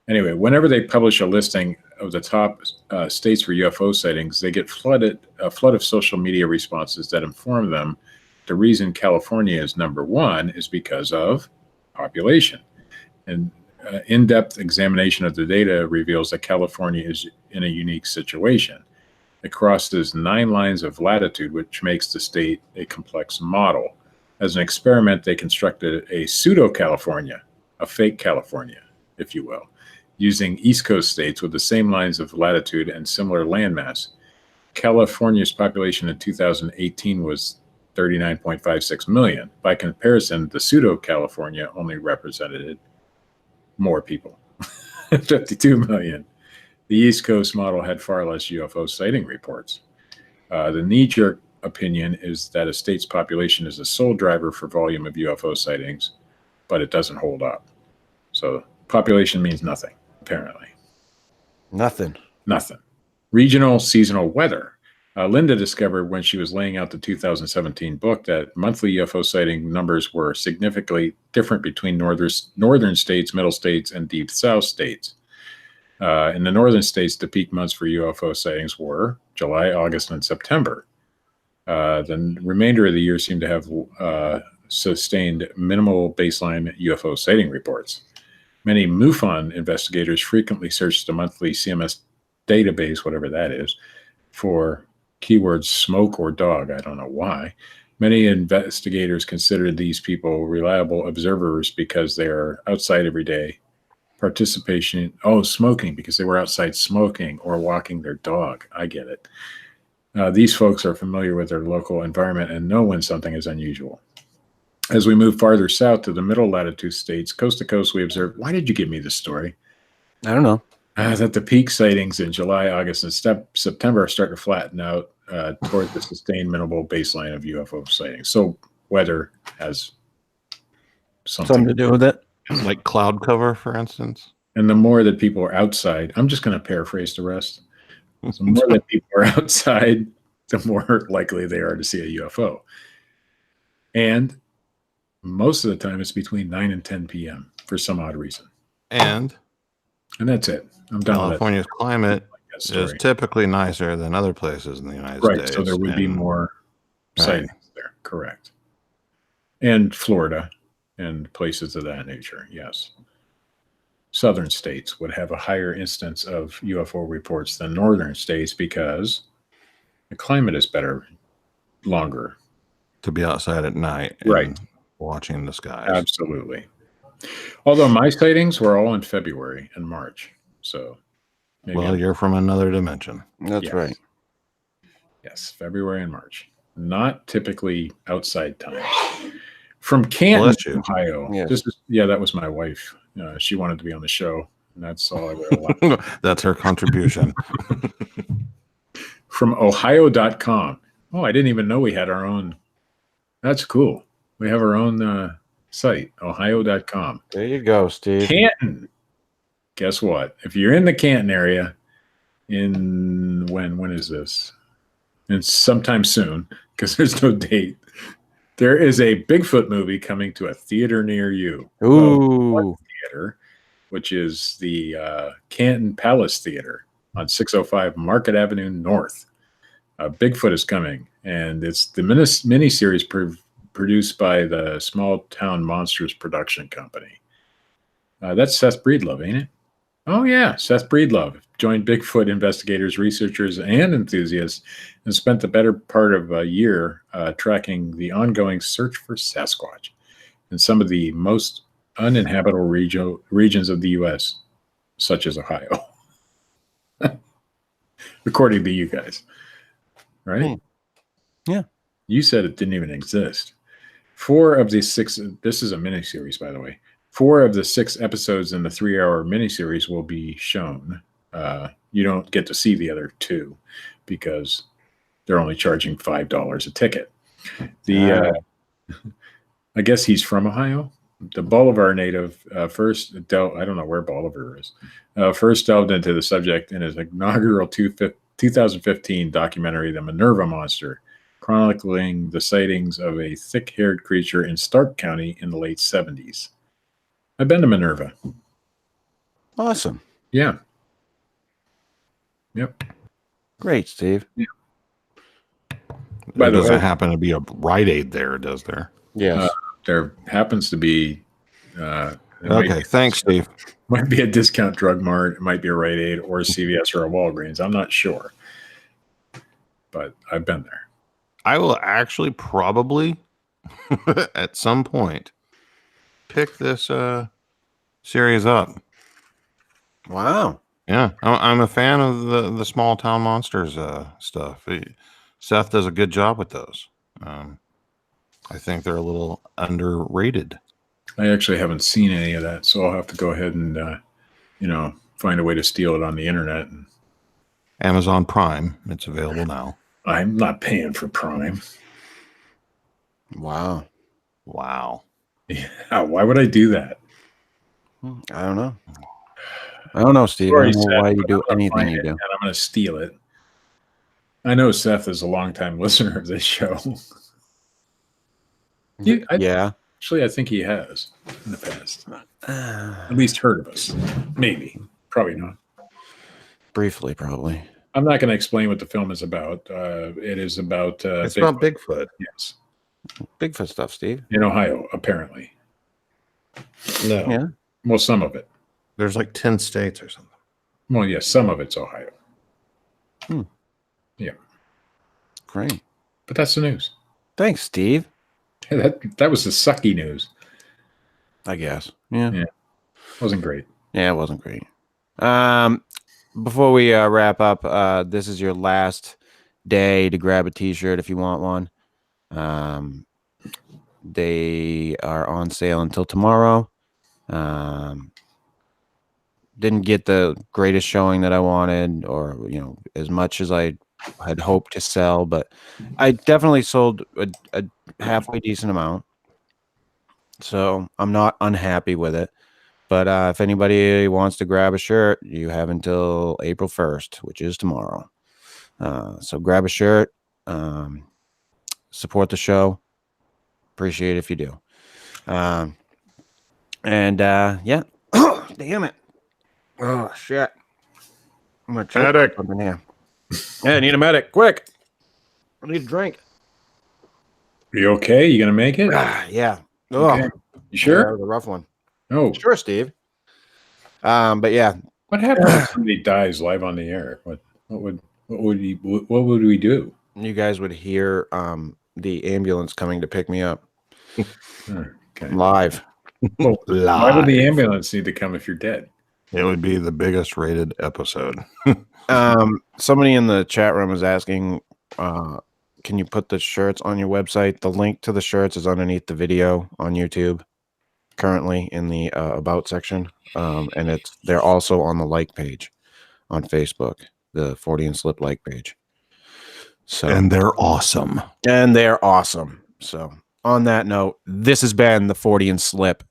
Anyway, whenever they publish a listing of the top states for UFO sightings, they get a flood of social media responses that inform them the reason California is number one is because of population. And in-depth examination of the data reveals that California is in a unique situation. It crosses 9 lines of latitude, which makes the state a complex model. As an experiment, they constructed a pseudo-California, a fake California, if you will, using East Coast states with the same lines of latitude and similar landmass. California's population in 2018 was 39.56 million. By comparison, the pseudo-California only represented more people, 52 million. The East Coast model had far less UFO sighting reports. The knee-jerk opinion is that a state's population is the sole driver for volume of UFO sightings, but it doesn't hold up. So population means nothing, apparently. Nothing. Regional seasonal weather. Linda discovered when she was laying out the 2017 book that monthly UFO sighting numbers were significantly different between northern states, middle states, and deep south states. In the northern states, the peak months for UFO sightings were July, August, and September. The remainder of the year seemed to have sustained minimal baseline UFO sighting reports. Many MUFON investigators frequently search the monthly CMS database, whatever that is, for keywords smoke or dog. I don't know why. Many investigators consider these people reliable observers because they are outside every day. Participation, smoking, because they were outside smoking or walking their dog. I get it. These folks are familiar with their local environment and know when something is unusual. As we move farther south to the middle latitude states, coast to coast, we observe. Why did you give me this story? I don't know. That the peak sightings in July, August, and September are starting to flatten out toward the sustained minimal baseline of UFO sightings. So weather has Something to do with it. Like cloud cover, for instance. And the more that people are outside, I'm just going to paraphrase the rest. The more that people are outside, the more likely they are to see a UFO. And most of the time, it's between 9 and 10 p.m. for some odd reason. And that's it. I'm done with California's climate that is story. typically nicer than other places in the United Right. States. So there would be more Right. sightings there. Correct. And Florida and places of that nature. Yes. Southern states would have a higher instance of UFO reports than northern states because the climate is better, longer. to be outside at night, Right. and watching the skies. Absolutely. Although my sightings were all in February and March. So maybe Well, you're from another dimension. That's Yes. right. Yes, February and March. Not typically outside times. From Canton, Bless you. Ohio. Yes. That was my wife. She wanted to be on the show, and that's all I would allow. That's her contribution. From Ohio.com. Oh, I didn't even know we had our own. That's cool. We have our own site, Ohio.com. There you go, Steve. Canton. Guess what? If you're in the Canton area, when is this? And sometime soon, because there's no date. There is a Bigfoot movie coming to a theater near you. Ooh. Theater, which is the Canton Palace Theater on 605 Market Avenue North. Bigfoot is coming, and it's the miniseries produced by the Small Town Monsters production company. That's Seth Breedlove, ain't it? Oh, yeah, Seth Breedlove joined Bigfoot investigators, researchers, and enthusiasts and spent the better part of a year tracking the ongoing search for Sasquatch in some of the most uninhabitable regions of the U.S., such as Ohio. According to you guys. Right? Yeah. You said it didn't even exist. 4 of the 6, this is a miniseries, by the way. 4 of the 6 episodes in the 3-hour miniseries will be shown. You don't get to see the other 2 because they're only charging $5 a ticket. I guess he's from Ohio. The Bolivar native first delved, I don't know where Bolivar is, first delved into the subject in his inaugural 2015 documentary, The Minerva Monster, chronicling the sightings of a thick-haired creature in Stark County in the late 70s. I've been to Minerva. Awesome. Yeah. Yep. Great, Steve. By There the doesn't way, happen to be a Rite Aid there, does there? Yes. there happens to be. Okay, thanks, Steve. Might be a discount drug mart. It might be a Rite Aid or a CVS or a Walgreens. I'm not sure, but I've been there. I will actually probably at some point pick this series up. Wow. Yeah, I'm a fan of the Small Town Monsters stuff. Seth does a good job with those. I think they're a little underrated. I actually haven't seen any of that, so I'll have to go ahead and find a way to steal it on the internet. And Amazon Prime, it's available now. I'm not paying for Prime. Wow. Wow. Yeah, why would I do that? I don't know. I don't know, Steve. I don't know why you do anything you do. And I'm going to steal it. I know Seth is a longtime listener of this show. Yeah. Actually, I think he has in the past. At least heard of us. Maybe. Probably not. Briefly, probably. I'm not going to explain what the film is about. It is about... It's about Bigfoot. Yes. Bigfoot stuff, Steve. In Ohio, apparently. No. Yeah. Well, some of it. There's like 10 states or something. Well, yes, some of it's Ohio. Yeah. Great. But that's the news. Thanks, Steve. That was the sucky news. I guess. Yeah. Wasn't great. Yeah, it wasn't great. Before we wrap up, this is your last day to grab a t-shirt if you want one. They are on sale until tomorrow. Didn't get the greatest showing that I wanted, or as much as I had hoped to sell, but I definitely sold a halfway decent amount. So I'm not unhappy with it. But if anybody wants to grab a shirt, you have until April 1st, which is tomorrow. So grab a shirt, support the show. Appreciate it if you do. Yeah. Damn it. Oh, shit. I'm going to choke Medic. something here. Yeah, I need a medic. Quick. I need a drink. You okay? You gonna make it? Yeah. Okay. Oh, You that sure? was a rough one. Oh, Sure, Steve. But yeah, what happens if somebody dies live on the air? What would we do? you guys would hear the ambulance coming to pick me up Okay. live. Well, why would the ambulance need to come if you're dead? It would be the biggest rated episode. Somebody in the chat room is asking, can you put the shirts on your website? The link to the shirts is underneath the video on YouTube, currently in the about section, and they're also on the like page on Facebook, the Fortean Slip like page. So And they're awesome. So on that note, this has been the Fortean Slip,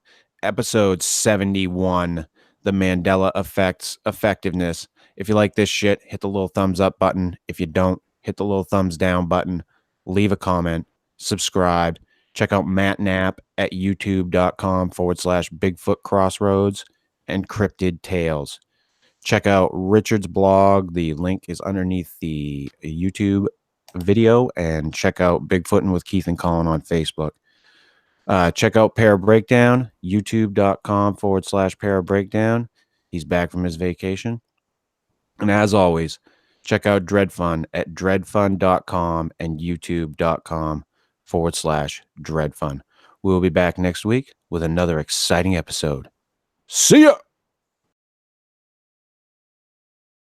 episode 71, the Mandela Effect's effectiveness. If you like this shit, hit the little thumbs up button. If you don't, hit the little thumbs down button. Leave a comment. Subscribe. Check out Matt Knapp at youtube.com/bigfootcrossroads and Cryptid Tales. Check out Richard's blog. The link is underneath the YouTube video, and check out Bigfootin' with Keith and Colin on Facebook. Check out Para Breakdown, youtube.com/Para Breakdown. He's back from his vacation. And as always, check out Dred Funn at dredfunn.com and youtube.com/Dred Funn. We will be back next week with another exciting episode. See ya!